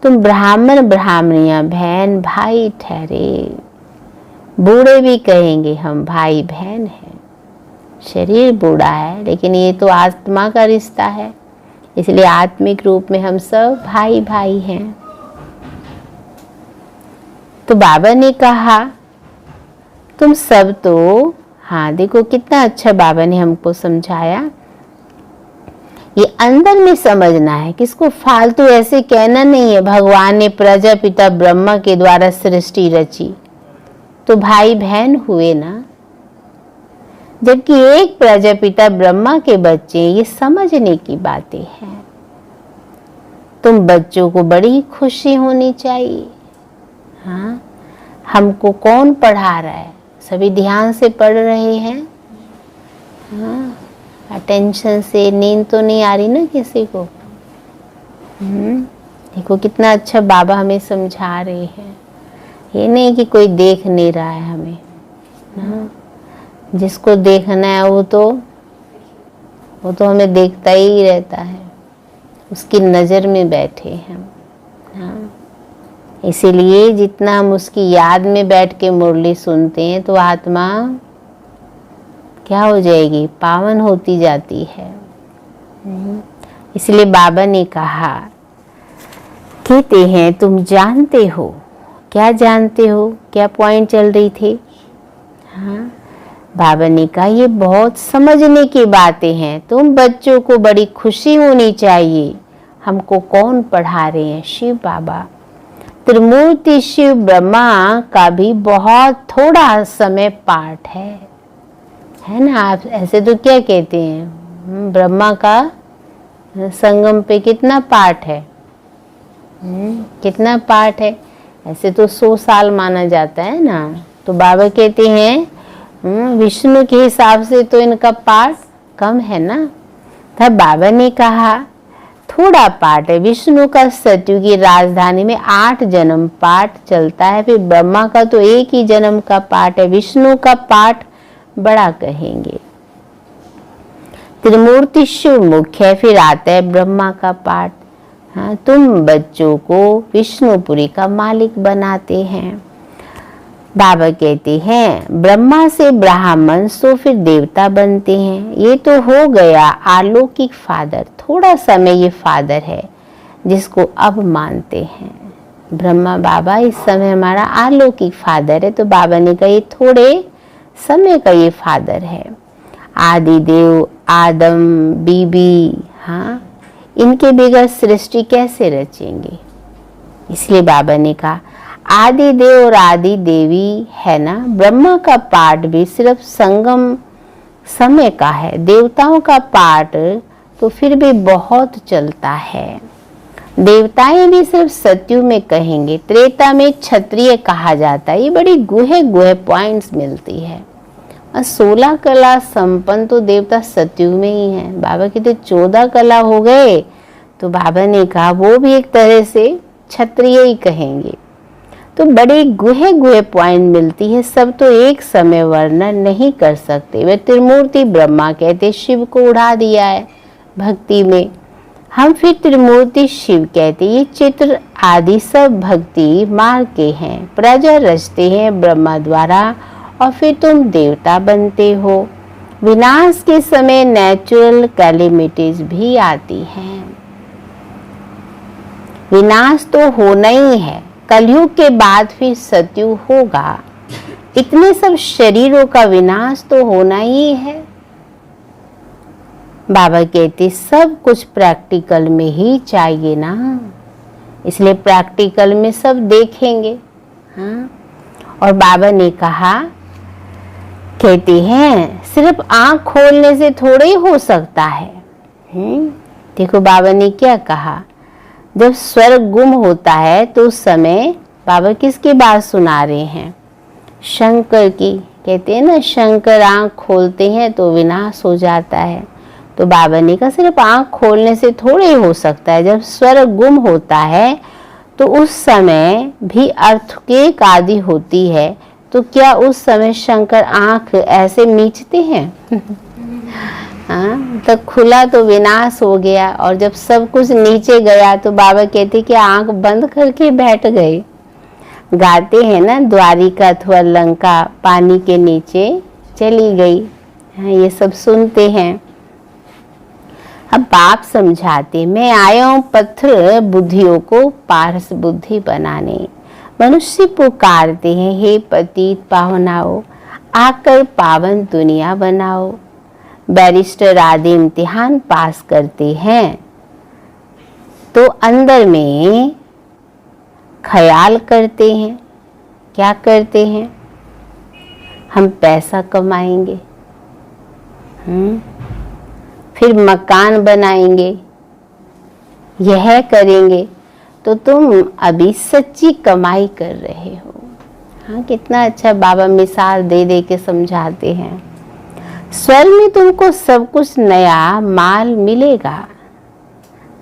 तुम ब्राह्मण ब्राह्मणियां बहन भाई ठहरे। बूढ़े भी कहेंगे हम भाई बहन हैं। शरीर बूढ़ा है लेकिन ये तो आत्मा का रिश्ता है, इसलिए आत्मिक रूप में हम सब भाई भाई हैं। तो बाबा ने कहा तुम सब तो हाँ देखो कितना अच्छा बाबा ने हमको समझाया। ये अंदर में समझना है, किसको फालतू ऐसे कहना नहीं है भगवान ने प्रजापिता ब्रह्मा के द्वारा सृष्टि रची तो भाई बहन हुए ना, जबकि एक प्रजापिता ब्रह्मा के बच्चे, ये समझने की बातें हैं। तुम बच्चों को बड़ी खुशी होनी चाहिए। हाँ, हमको कौन पढ़ा रहा है? सभी ध्यान से पढ़ रहे हैं। हाँ, अटेंशन से। नींद तो नहीं आ रही ना किसी को? देखो कितना अच्छा बाबा हमें समझा रहे हैं। ये नहीं कि कोई देख नहीं रहा है हमें। हाँ, जिसको देखना है वो तो हमें देखता ही रहता है, उसकी नज़र में बैठे हम। हाँ, इसीलिए जितना हम उसकी याद में बैठ के मुरली सुनते हैं तो आत्मा क्या हो जाएगी? पावन होती जाती है। इसलिए बाबा ने कहा, कहते हैं तुम जानते हो। क्या जानते हो? क्या पॉइंट चल रही थी? हाँ, बाबा ने कहा ये बहुत समझने की बातें हैं। तुम बच्चों को बड़ी खुशी होनी चाहिए। हमको कौन पढ़ा रहे हैं? शिव बाबा। त्रिमूर्ति शिव ब्रह्मा का भी बहुत थोड़ा समय पाठ है ना। आप ऐसे तो क्या कहते हैं, ब्रह्मा का संगम पे कितना पाठ है? कितना पाठ है? ऐसे तो 100 साल माना जाता है ना। तो बाबा कहते हैं विष्णु के हिसाब से तो इनका पाठ कम है ना। तब बाबा ने कहा थोड़ा पाठ है। विष्णु का सत्यु की राजधानी में 8 जन्म पाठ चलता है, फिर ब्रह्मा का तो 1 ही जन्म का पाठ है। विष्णु का पाठ बड़ा कहेंगे। त्रिमूर्ति शिव मुख्य है, फिर आता है ब्रह्मा का पाठ। हाँ, तुम बच्चों को विष्णुपुरी का मालिक बनाते हैं। बाबा कहते हैं ब्रह्मा से ब्राह्मण सो फिर देवता बनते हैं। ये तो हो गया अलौकिक फादर। थोड़ा समय ये फादर है जिसको अब मानते हैं। ब्रह्मा बाबा इस समय हमारा अलौकिक फादर है। तो बाबा ने कहा ये थोड़े समय का ये फादर है। आदि देव आदम बीबी, हाँ, इनके बगैर सृष्टि कैसे रचेंगे? इसलिए बाबा ने कहा आदि देव और आदि देवी है ना। ब्रह्मा का पाठ भी सिर्फ संगम समय का है। देवताओं का पाठ तो फिर भी बहुत चलता है। देवताएं भी सिर्फ सत्यु में कहेंगे। त्रेता में क्षत्रिय कहा जाता है। ये बड़ी गुहे पॉइंट्स मिलती है। 16 कला संपन्न तो देवता सत्यु में ही है। बाबा कहते 14 कला हो गए तो बाबा ने कहा वो भी एक तरह से क्षत्रिय ही कहेंगे। तो बड़े गुहे पॉइंट मिलती है। सब तो एक समय वर्णन नहीं कर सकते। वे त्रिमूर्ति ब्रह्मा कहते शिव को उड़ा दिया है भक्ति में। हम फिर त्रिमूर्ति शिव कहते। ये चित्र आदि सब भक्ति मार्ग के हैं। प्रजा रचते हैं ब्रह्मा द्वारा और फिर तुम देवता बनते हो। विनाश के समय नेचुरल कैलेमिटीज भी आती हैं। विनाश तो होना ही है। कलयुग के बाद फिर सत्यु होगा। इतने सब शरीरों का विनाश तो होना ही है। बाबा कहते सब कुछ प्रैक्टिकल में ही चाहिए ना। इसलिए प्रैक्टिकल में सब देखेंगे। हाँ, और बाबा ने कहा, कहते हैं सिर्फ आंख खोलने से थोड़े ही हो सकता है। देखो बाबा ने क्या कहा, जब स्वर्ग गुम होता है तो उस समय बाबा किसकी बात सुना रहे हैं? शंकर की। कहते हैं ना शंकर आंख खोलते हैं तो विनाश हो जाता है। तो बाबा ने कहा सिर्फ आंख खोलने से थोड़े ही हो सकता है। जब स्वर्ग गुम होता है तो उस समय भी अर्थक्वेक आदि होती है। तो क्या उस समय शंकर आंख ऐसे मीचते हैं? हाँ, तो खुला तो विनाश हो गया। और जब सब कुछ नीचे गया तो बाबा कहते कि आंख बंद करके बैठ गए। गाते हैं ना द्वारिका अथवा लंका पानी के नीचे चली गई। हाँ, ये सब सुनते हैं। अब बाप समझाते, मैं आया हूँ पत्थर बुद्धियों को पारस बुद्धि बनाने। मनुष्य पुकारते हैं हे पतित पावनाओ, आकर पावन दुनिया बनाओ। बैरिस्टर आदि इम्तिहान पास करते हैं तो अंदर में ख्याल करते हैं, क्या करते हैं, हम पैसा कमाएंगे, फिर मकान बनाएंगे, यह करेंगे। तो तुम अभी सच्ची कमाई कर रहे हो। हाँ, कितना अच्छा बाबा मिसाल दे दे के समझाते हैं। स्वर्ग में तुमको सब कुछ नया माल मिलेगा।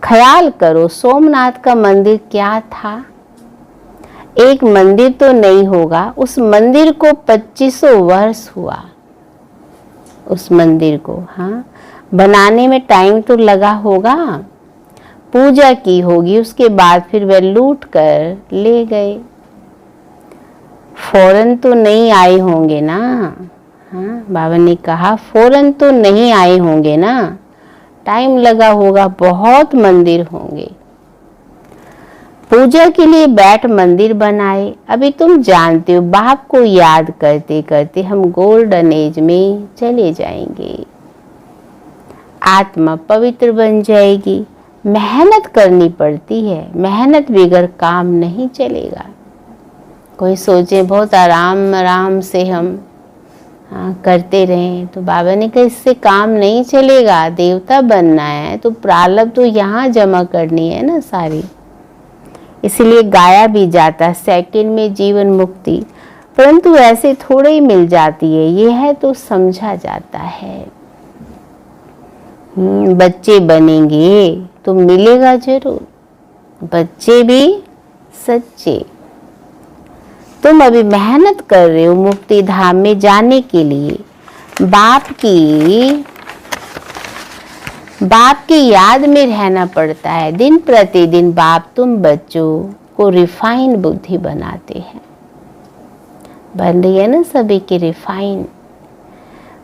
ख्याल करो, सोमनाथ का मंदिर क्या था? एक मंदिर तो नहीं होगा, उस मंदिर को 2500 वर्ष हुआ। उस मंदिर को बनाने में टाइम तो लगा होगा, पूजा की होगी, उसके बाद फिर वह लूट कर ले गए। फौरन तो नहीं आए होंगे ना। बाबा ने कहा फौरन तो नहीं आए होंगे ना, टाइम लगा होगा, बहुत मंदिर होंगे। पूजा के लिए बैठ मंदिर बनाए। अभी तुम जानते हो, बाप को याद करते करते हम गोल्डन एज में चले जाएंगे। आत्मा पवित्र बन जाएगी। मेहनत करनी पड़ती है, मेहनत बगैर काम नहीं चलेगा। कोई सोचे बहुत आराम आराम से हम करते रहें, तो बाबा ने कहा इससे काम नहीं चलेगा। देवता बनना है तो प्रारब्ध तो यहाँ जमा करनी है ना सारी। इसलिए गाया भी जाता है सेकंड में जीवन मुक्ति, परंतु ऐसे थोड़े ही मिल जाती है, ये है तो समझा जाता है। बच्चे बनेंगे तो मिलेगा जरूर, बच्चे भी सच्चे। तुम अभी मेहनत कर रहे हो मुक्ति धाम में जाने के लिए। बाप की याद में रहना पड़ता है। दिन प्रतिदिन बाप तुम बच्चों को रिफाइन बुद्धि बनाते हैं। बन रही है ना सभी की रिफाइन।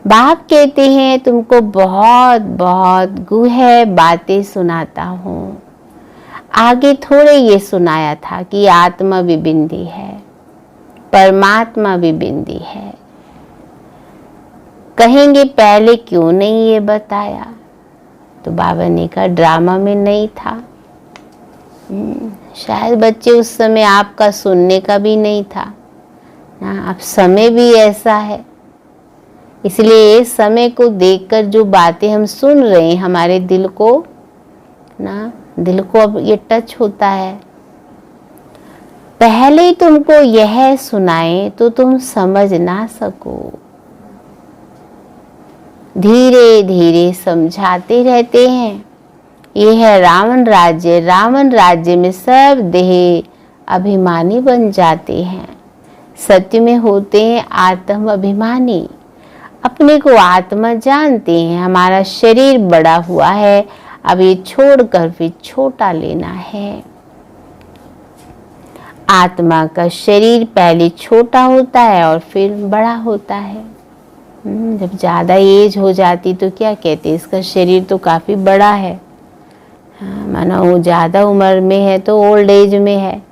बाप कहते हैं तुमको बहुत बहुत गूढ़ बातें सुनाता हूँ। आगे थोड़े ये सुनाया था कि आत्मा विबिंदी है, परमात्मा विबिंदी है। कहेंगे पहले क्यों नहीं ये बताया? तो बाबा ने कहा ड्रामा में नहीं था। शायद बच्चे उस समय आपका सुनने का भी नहीं था ना। अब समय भी ऐसा है, इसलिए इस समय को देखकर जो बातें हम सुन रहे हैं हमारे दिल को अब ये टच होता है। पहले तुमको यह सुनाए तो तुम समझ ना सको। धीरे धीरे समझाते रहते हैं। ये है रावण राज्य। रावण राज्य में सब देह अभिमानी बन जाते हैं। सत्य में होते हैं आत्म अभिमानी। अपने को आत्मा जानते हैं। हमारा शरीर बड़ा हुआ है, अब ये छोड़कर फिर छोटा लेना है। आत्मा का शरीर पहले छोटा होता है और फिर बड़ा होता है। जब ज़्यादा एज हो जाती तो क्या कहते हैं, इसका शरीर तो काफ़ी बड़ा है। मानो वो ज़्यादा उम्र में है तो ओल्ड एज में है।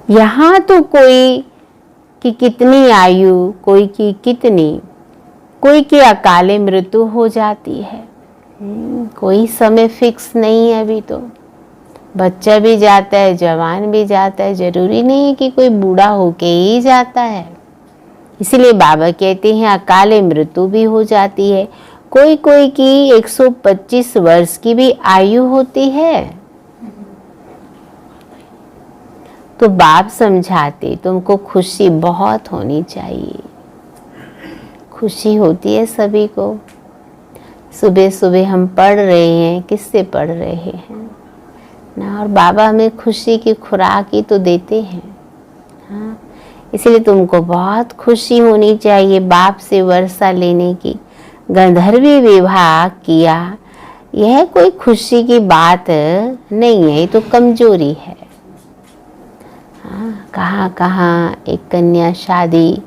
यहाँ तो कोई कि कितनी आयु, कोई की कितनी, कोई की अकाले मृत्यु हो जाती है। कोई समय फिक्स नहीं है। अभी तो बच्चा भी जाता है, जवान भी जाता है, जरूरी नहीं है कि कोई बूढ़ा होके ही जाता है। इसलिए बाबा कहते हैं अकाले मृत्यु भी हो जाती है। कोई कोई की 125 वर्ष की भी आयु होती है। तो बाप समझाते तुमको खुशी बहुत होनी चाहिए। खुशी होती है सभी को। सुबह सुबह हम पढ़ रहे हैं, किससे पढ़ रहे हैं ना, और बाबा हमें खुशी की खुराक ही तो देते हैं। हाँ, इसलिए तुमको बहुत खुशी होनी चाहिए बाप से वर्षा लेने की। गंधर्वी विवाह किया, यह कोई खुशी की बात नहीं है, ये तो कमजोरी है। कहाँ कहाँ एक कन्या शादी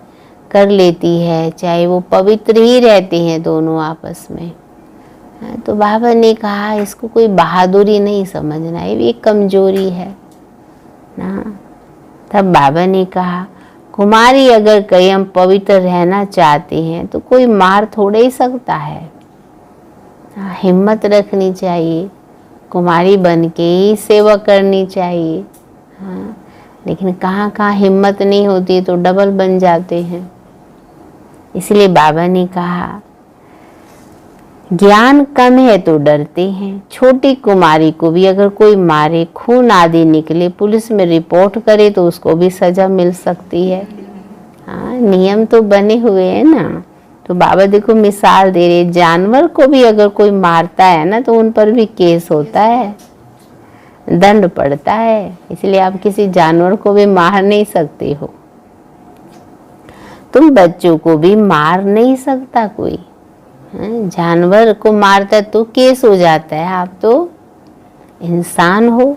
कर लेती है, चाहे वो पवित्र ही रहते हैं दोनों आपस में। तो बाबा ने कहा इसको कोई बहादुरी नहीं समझना, ये भी एक कमजोरी है ना। तब बाबा ने कहा कुमारी अगर कहीं हम पवित्र रहना चाहते हैं तो कोई मार थोड़े ही सकता है। हिम्मत रखनी चाहिए, कुमारी बन के ही सेवा करनी चाहिए। हाँ, लेकिन कहाँ कहाँ हिम्मत नहीं होती तो डबल बन जाते हैं। इसलिए बाबा ने कहा ज्ञान कम है तो डरते हैं। छोटी कुमारी को भी अगर कोई मारे, खून आदि निकले, पुलिस में रिपोर्ट करे तो उसको भी सजा मिल सकती है। हाँ, नियम तो बने हुए हैं ना। तो बाबा देखो मिसाल दे रहे, जानवर को भी अगर कोई मारता है ना तो उन पर भी केस होता है, दंड पड़ता है। इसलिए आप किसी जानवर को भी मार नहीं सकते हो। तुम बच्चों को भी मार नहीं सकता कोई। जानवर को मारता तो केस हो जाता है, आप तो इंसान हो।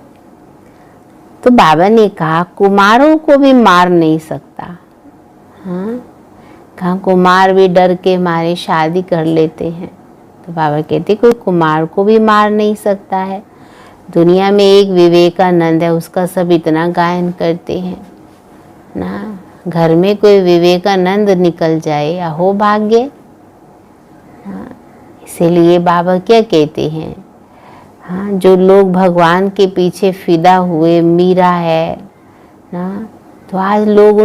तो बाबा ने कहा कुमारों को भी मार नहीं सकता। हाँ, कहा कुमार भी डर के मारे शादी कर लेते हैं। तो बाबा कहते कोई कुमार को भी मार नहीं सकता है। दुनिया में एक विवेकानंद है, उसका सब इतना गायन करते हैं ना। घर में कोई विवेकानंद निकल जाए, अहो भाग्य। इसीलिए बाबा क्या कहते हैं, हाँ, जो लोग भगवान के पीछे फिदा हुए, मीरा है ना, तो आज लोग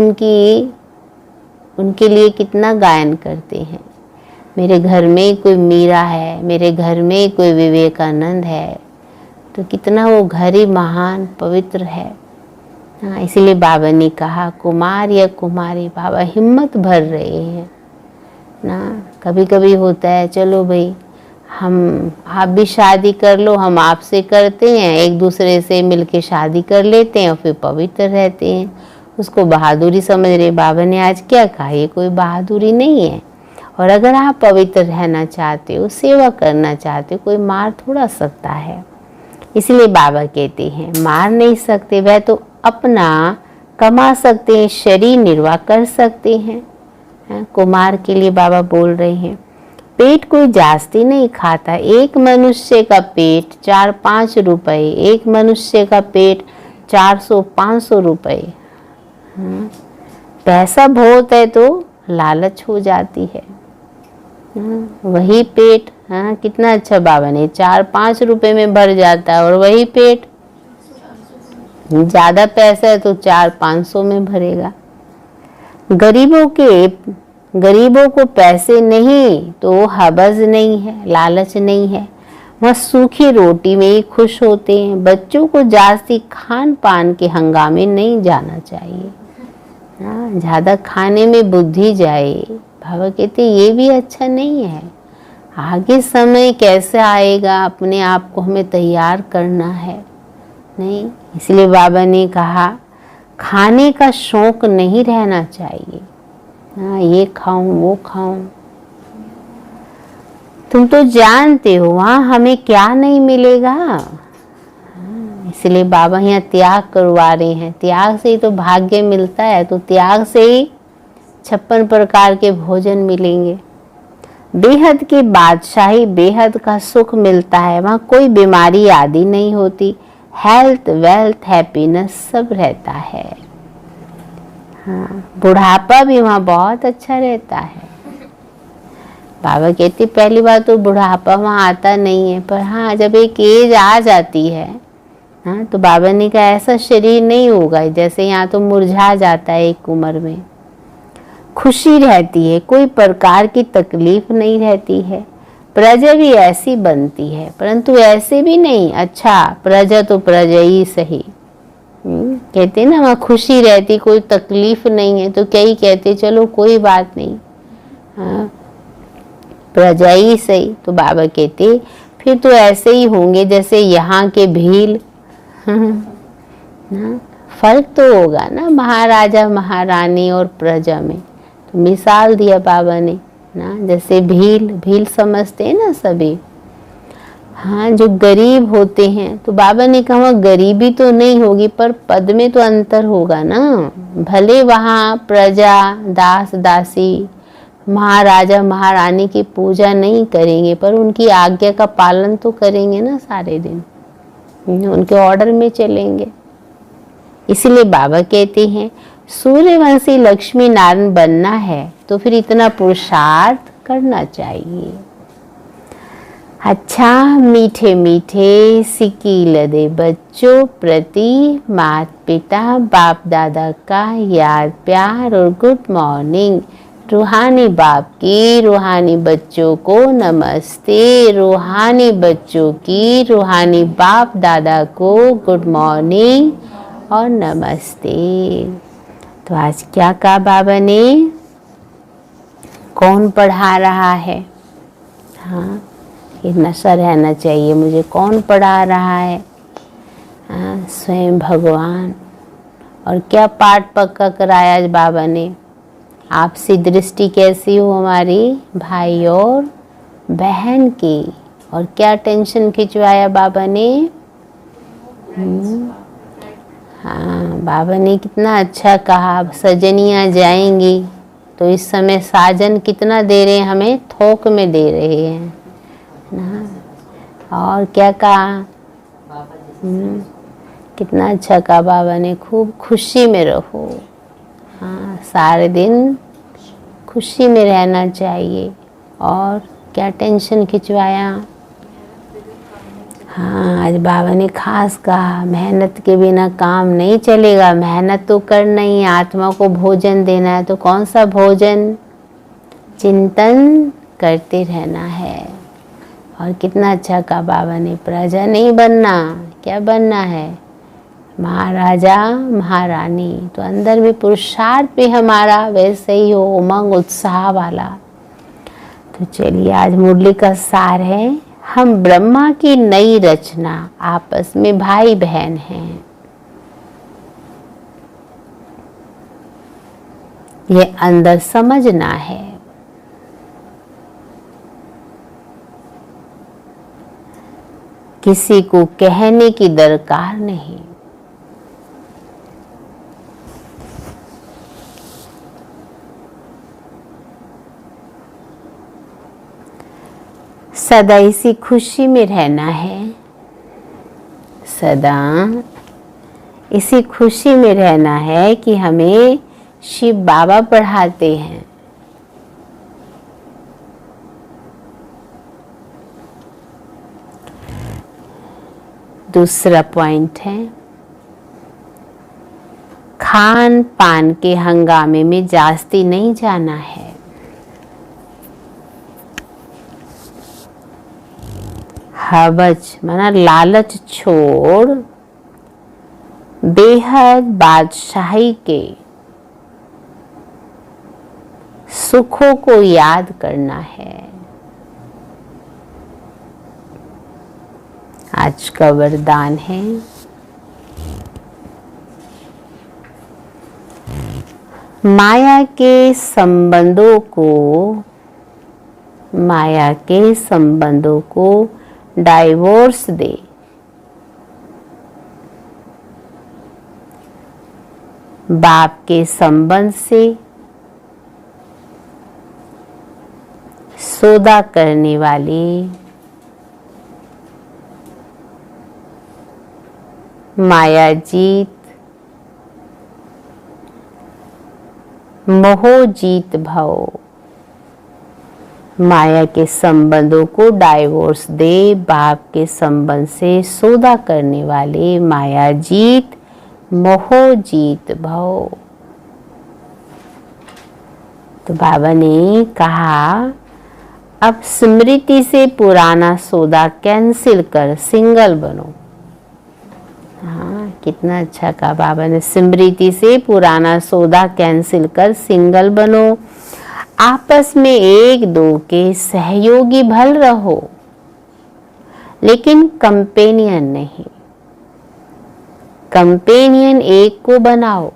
उनके लिए कितना गायन करते हैं। मेरे घर में कोई मीरा है, मेरे घर में कोई विवेकानंद है, तो कितना वो घर ही महान पवित्र है। हाँ, इसीलिए बाबा ने कहा कुमार या कुमारी, बाबा हिम्मत भर रहे हैं ना। कभी कभी होता है चलो भाई आप भी शादी कर लो, हम आपसे करते हैं, एक दूसरे से मिलके शादी कर लेते हैं और फिर पवित्र रहते हैं। उसको बहादुरी समझ रहे। बाबा ने आज क्या कहा, ये कोई बहादुरी नहीं है। और अगर आप पवित्र रहना चाहते हो, सेवा करना चाहते हो, कोई मार थोड़ा सकता है। इसलिए बाबा कहते हैं मार नहीं सकते, वह तो अपना कमा सकते हैं, शरीर निर्वाह कर सकते हैं। कुमार के लिए बाबा बोल रहे हैं पेट कोई जास्ती नहीं खाता। एक मनुष्य का पेट 4-5 रुपए, एक मनुष्य का पेट 400-500 रुपए। पैसा बहुत है तो लालच हो जाती है। वही पेट, हाँ, कितना अच्छा बाबा ने 4-5 रुपए में भर जाता है, और वही पेट ज्यादा पैसा है तो 400-500 में भरेगा। गरीबों को पैसे नहीं तो हवस नहीं है, लालच नहीं है। वह सूखी रोटी में ही खुश होते हैं। बच्चों को जास्ती खान पान के हंगामे नहीं जाना चाहिए। हाँ, ज्यादा खाने में बुद्धि जाए, बाबा कहते ये भी अच्छा नहीं है। आगे समय कैसे आएगा, अपने आप को हमें तैयार करना है। नहीं, इसलिए बाबा ने कहा खाने का शौक नहीं रहना चाहिए। हाँ, ये खाऊं वो खाऊं। तुम तो जानते हो वहां हमें क्या नहीं मिलेगा। इसलिए बाबा यहाँ त्याग करवा रहे हैं। त्याग से ही तो भाग्य मिलता है, तो त्याग से ही 56 प्रकार के भोजन मिलेंगे। बेहद की बादशाही, बेहद का सुख मिलता है। वहाँ कोई बीमारी आदि नहीं होती। हेल्थ, वेल्थ, हैप्पीनेस सब रहता है। हाँ, बुढ़ापा भी वहाँ बहुत अच्छा रहता है। बाबा कहते पहली बार तो बुढ़ापा वहाँ आता नहीं है, पर हाँ जब एक एज आ जाती है, हाँ, तो बाबा ने कहा ऐसा शरीर नहीं होगा जैसे यहाँ तो मुरझा जाता है एक उम्र में। खुशी रहती है, कोई प्रकार की तकलीफ नहीं रहती है। प्रजा भी ऐसी बनती है, परंतु ऐसे भी नहीं। अच्छा, प्रजा तो प्रजा ही सही। कहते ना वहाँ खुशी रहती, कोई तकलीफ नहीं है, तो क्या ही कहते चलो कोई बात नहीं, हाँ, प्रजा ही सही। तो बाबा कहते फिर तो ऐसे ही होंगे जैसे यहाँ के भील। फर्क तो होगा ना महाराजा महारानी और प्रजा में। तो मिसाल दिया बाबा ने ना, जैसे भील समझते हैं ना सभी। हाँ, जो गरीब होते हैं तो बाबा ने कहा गरीबी तो नहीं होगी, पर पद में तो अंतर होगा ना। भले वहाँ प्रजा, दास दासी, महाराजा महारानी की पूजा नहीं करेंगे, पर उनकी आज्ञा का पालन तो करेंगे ना सारे दिन, उनके ऑर्डर में चलेंगे। इसलिए बाबा कहते हैं सूर्यवंशी लक्ष्मी नारायण बनना है तो फिर इतना पुरुषार्थ करना चाहिए। अच्छा मीठे मीठे सिकील दे बच्चों प्रति माता पिता बाप दादा का याद प्यार और गुड मॉर्निंग। रूहानी बाप की रूहानी बच्चों को नमस्ते, रूहानी बच्चों की रूहानी बाप दादा को गुड मॉर्निंग और नमस्ते। तो आज क्या कहा बाबा ने? कौन पढ़ा रहा है? हाँ, ये नशा रहना चाहिए मुझे, कौन पढ़ा रहा है? हाँ, स्वयं भगवान। और क्या पाठ पक्का कराया आज बाबा ने? आपसी दृष्टि कैसी हो हमारी भाई और बहन की। और क्या टेंशन खिंचवाया बाबा ने? हाँ, बाबा ने कितना अच्छा कहा, सजनियाँ जाएंगी तो इस समय साजन कितना दे रहे हैं हमें? थोक में दे रहे हैं ना। और क्या कहा? कितना अच्छा कहा बाबा ने, खूब खुशी में रहो। हाँ, सारे दिन खुशी में रहना चाहिए। और क्या टेंशन खिंचवाया? हाँ, आज बाबा ने खास कहा मेहनत के बिना काम नहीं चलेगा। मेहनत तो करना ही है, आत्मा को भोजन देना है। तो कौन सा भोजन? चिंतन करते रहना है। और कितना अच्छा कहा बाबा ने, प्रजा नहीं बनना, क्या बनना है? महाराजा महारानी। तो अंदर में पुरुषार्थ भी हमारा वैसे ही हो, उमंग उत्साह वाला। तो चलिए आज मुरली का सार है, हम ब्रह्मा की नई रचना, आपस में भाई बहन हैं। ये अंदर समझना है। किसी को कहने की दरकार नहीं। सदा इसी खुशी में रहना है। सदा इसी खुशी में रहना है कि हमें शिव बाबा पढ़ाते हैं। दूसरा पॉइंट है, खान पान के हंगामे में जास्ती नहीं जाना है। हवज माना लालच छोड़ बेहद बादशाही के सुखों को याद करना है। आज का वरदान है, माया के संबंधों को डाइवोर्स दे। बाप के संबंध से सौदा करने वाली मायाजीत मोहजीत भव। माया के संबंधों को डाइवोर्स दे, बाप के संबंध से सौदा करने वाले मायाजीत मोहजीत भव। तो बाबा ने कहा अब स्मृति से पुराना सौदा कैंसिल कर सिंगल बनो। हाँ, कितना अच्छा कहा बाबा ने, स्मृति से पुराना सौदा कैंसिल कर सिंगल बनो। आपस में एक दो के सहयोगी भल रहो, लेकिन कंपेनियन नहीं। कंपेनियन एक को बनाओ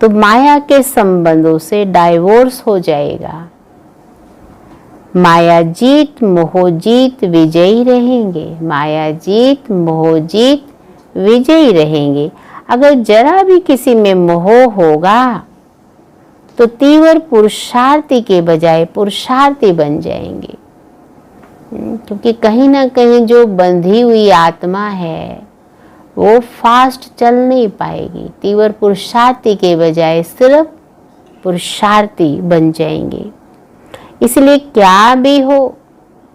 तो माया के संबंधों से डाइवोर्स हो जाएगा। मायाजीत मोहजीत विजयी रहेंगे। मायाजीत मोहजीत विजयी रहेंगे। अगर जरा भी किसी में मोह होगा तो तीव्र पुरुषार्थी के बजाय पुरुषार्थी बन जाएंगे। क्योंकि कहीं ना कहीं जो बंधी हुई आत्मा है वो फास्ट चल नहीं पाएगी। तीव्र पुरुषार्थी के बजाय सिर्फ पुरुषार्थी बन जाएंगे। इसलिए क्या भी हो,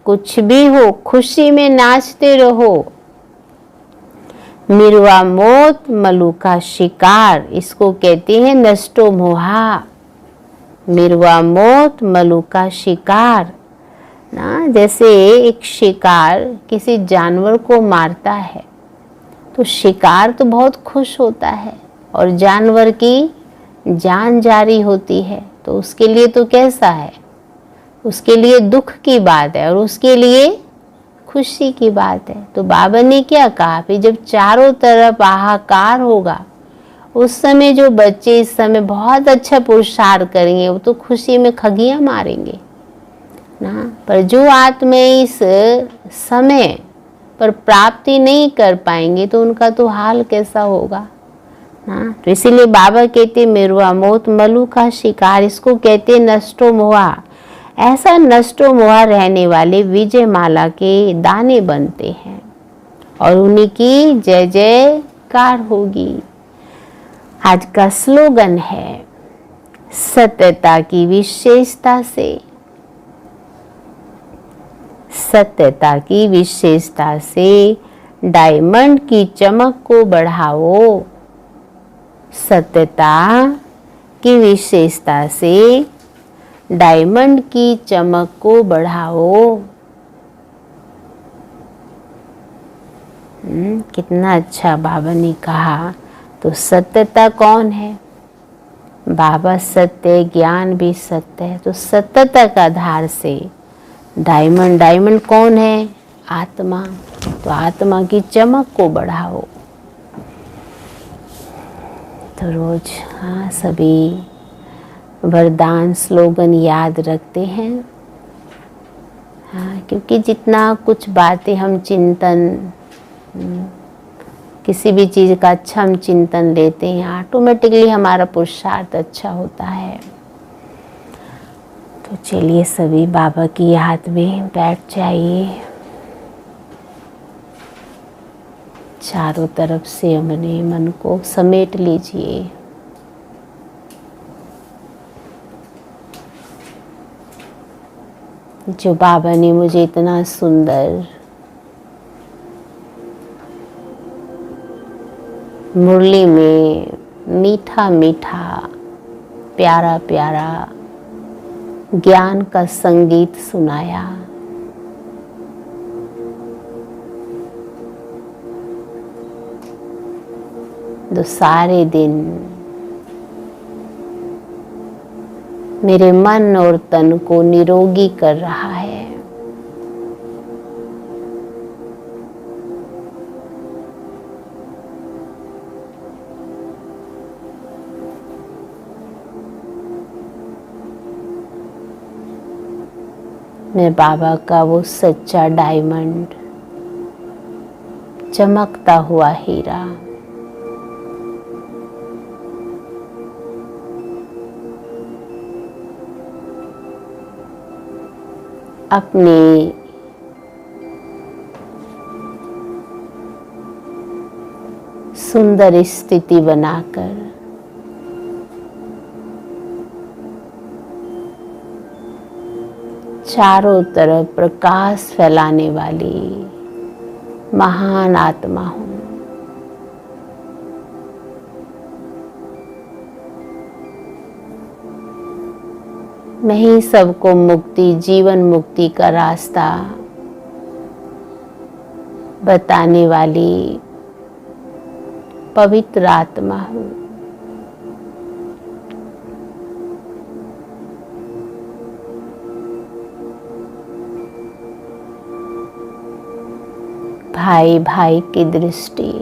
कुछ भी हो, खुशी में नाचते रहो। मिरवा मोत मलू का शिकार, इसको कहते हैं नष्टो मोहा। मिरवा मोत मलू का शिकार ना, जैसे एक शिकार किसी जानवर को मारता है तो शिकार तो बहुत खुश होता है और जानवर की जान जारी होती है, तो उसके लिए तो कैसा है, उसके लिए दुख की बात है और उसके लिए खुशी की बात है। तो बाबा ने क्या कहा, फिर जब चारों तरफ हाहाकार होगा उस समय जो बच्चे इस समय बहुत अच्छा पुरुषार्थ करेंगे वो तो खुशी में खगियां मारेंगे ना। पर जो आत्मा इस समय पर प्राप्ति नहीं कर पाएंगे तो उनका तो हाल कैसा होगा ना। तो इसीलिए बाबा कहते मिरवा मोत मलू का शिकार, इसको कहते नष्टो मोहा। ऐसा नष्टो मोहा रहने वाले विजय माला के दाने बनते हैं और उन्हीं की जय जयकार होगी। आज का स्लोगन है सत्यता की विशेषता से, सत्यता की विशेषता से डायमंड की चमक को बढ़ाओ। सत्यता की विशेषता से डायमंड की चमक को बढ़ाओ। कितना अच्छा बाबा ने कहा। तो सत्यता कौन है? बाबा सत्य, ज्ञान भी सत्य है। तो सत्यता का आधार से डायमंड, डायमंड कौन है? आत्मा। तो आत्मा की चमक को बढ़ाओ। तो रोज सभी वरदान स्लोगन याद रखते हैं। क्योंकि जितना कुछ बातें हम चिंतन, किसी भी चीज़ का अच्छा हम चिंतन लेते हैं, ऑटोमेटिकली हमारा पुरुषार्थ अच्छा होता है। तो चलिए सभी बाबा की याद में बैठ जाइए। चारों तरफ से अपने मन को समेट लीजिए। जो बाबा ने मुझे इतना सुंदर मुरली में मीठा मीठा प्यारा प्यारा ज्ञान का संगीत सुनाया, तो सारे दिन मेरे मन और तन को निरोगी कर रहा है। मैं बाबा का वो सच्चा डायमंड, चमकता हुआ हीरा, अपनी सुंदर स्थिति बनाकर चारों तरफ प्रकाश फैलाने वाली महान आत्मा हूँ। मैं ही सबको मुक्ति, जीवन मुक्ति का रास्ता बताने वाली पवित्र आत्मा हूँ। भाई भाई की दृष्टि,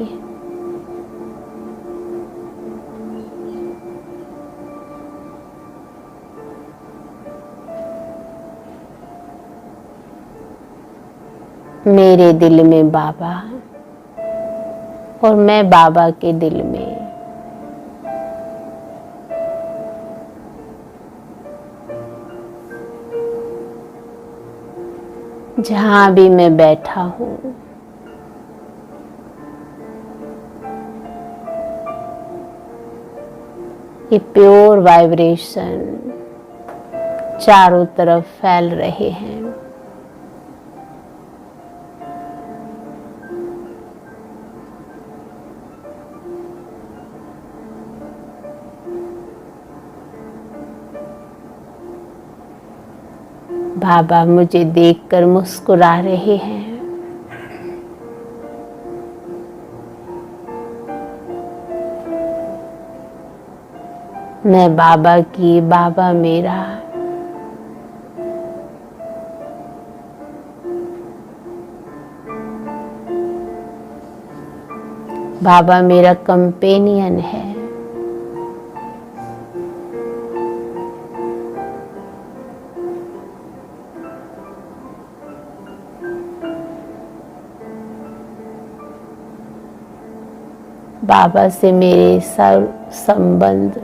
मेरे दिल में बाबा और मैं बाबा के दिल में। जहाँ भी मैं बैठा हूँ ये प्योर वाइब्रेशन चारों तरफ फैल रहे हैं। बाबा मुझे देखकर मुस्कुरा रहे हैं। मैं बाबा की, बाबा मेरा। बाबा मेरा कंपेनियन है। बाबा से मेरे सर्व संबंध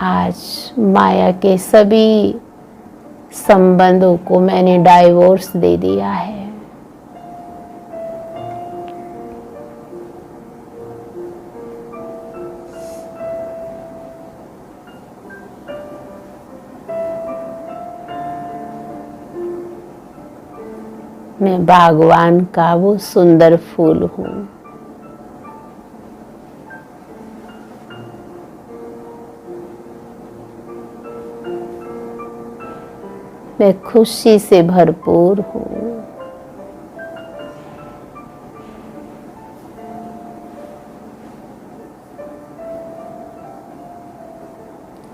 आज माया के सभी संबंधों को मैंने डाइवोर्स दे दिया है। मैं बागवान का वो सुंदर फूल हूँ। मैं खुशी से भरपूर हूँ।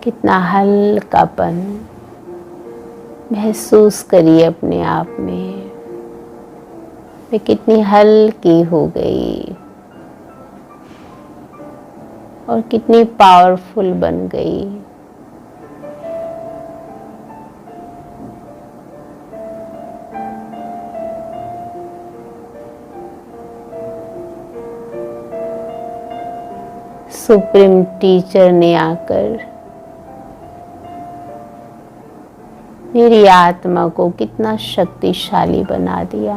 कितना हल्कापन महसूस करिए अपने आप में। मैं कितनी हल्की हो गई और कितनी पावरफुल बन गई। सुप्रीम टीचर ने आकर मेरी आत्मा को कितना शक्तिशाली बना दिया।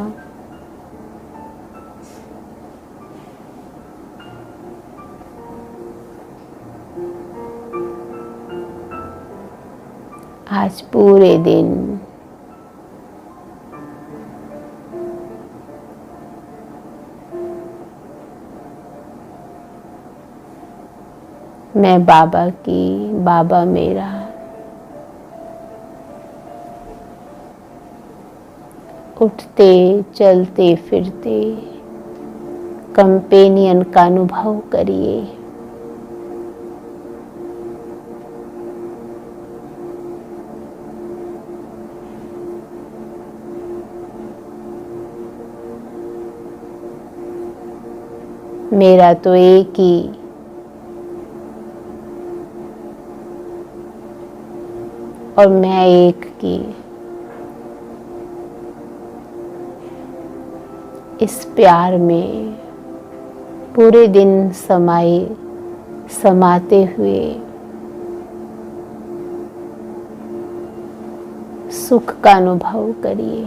आज पूरे दिन मैं बाबा की, बाबा मेरा। उठते चलते फिरते कंपेनियन का अनुभव करिए। मेरा तो एक ही और मैं एक की, इस प्यार में पूरे दिन समाते हुए सुख का अनुभव करिए।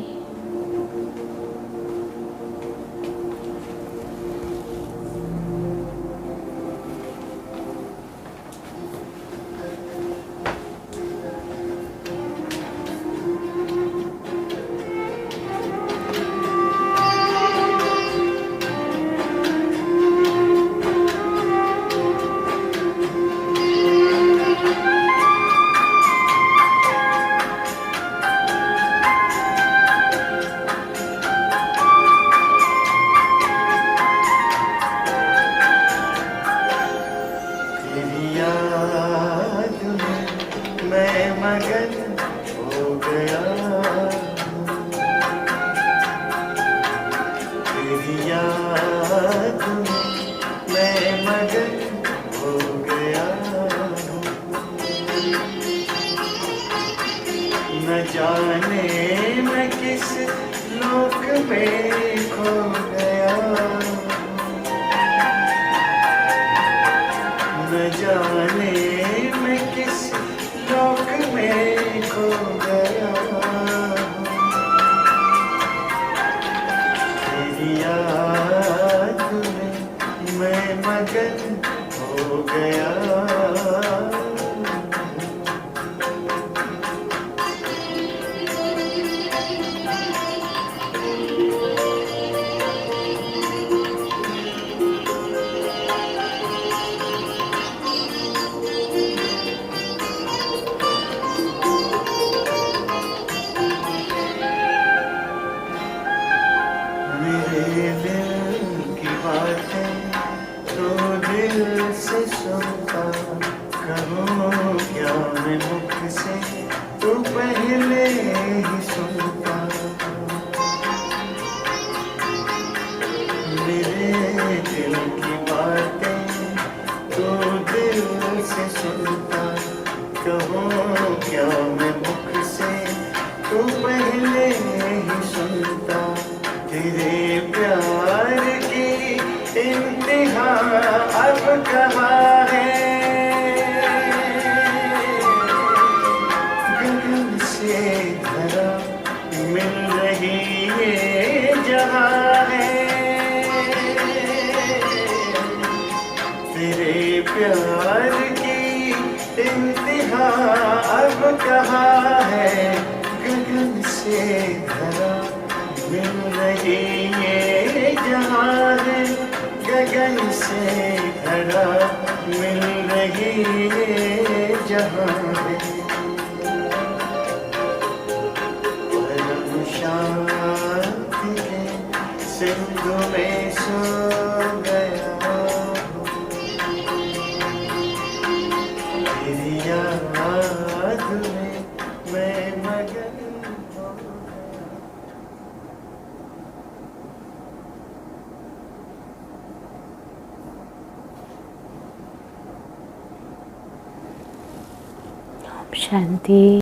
न जाने मैं किस लोक में खो गया, न जाने मैं किस लोक में खो गया तेरी याद में मैं मगन हो गया मेरे दिल की बातें तो दिल से सुनता कहूँ क्या मैं मुख से तू पहले ही सुनता मेरे दिल की बातें तो दिल से सुनता कहूँ क्या मैं मुख से तू पहले ही सुनता तेरे प्यार की इंतहा अब कहाँ है गगन से धरा मिल रही ये जहाँ है तेरे प्यार की इंतहा अब कहाँ है गगन से धरा मिल रही ये जहाँ है गगन से धरा मिल रही ये जहाँ है परम शांति के सिंधु में सो गया तेरी याद में मैं मगन हो गया शांति।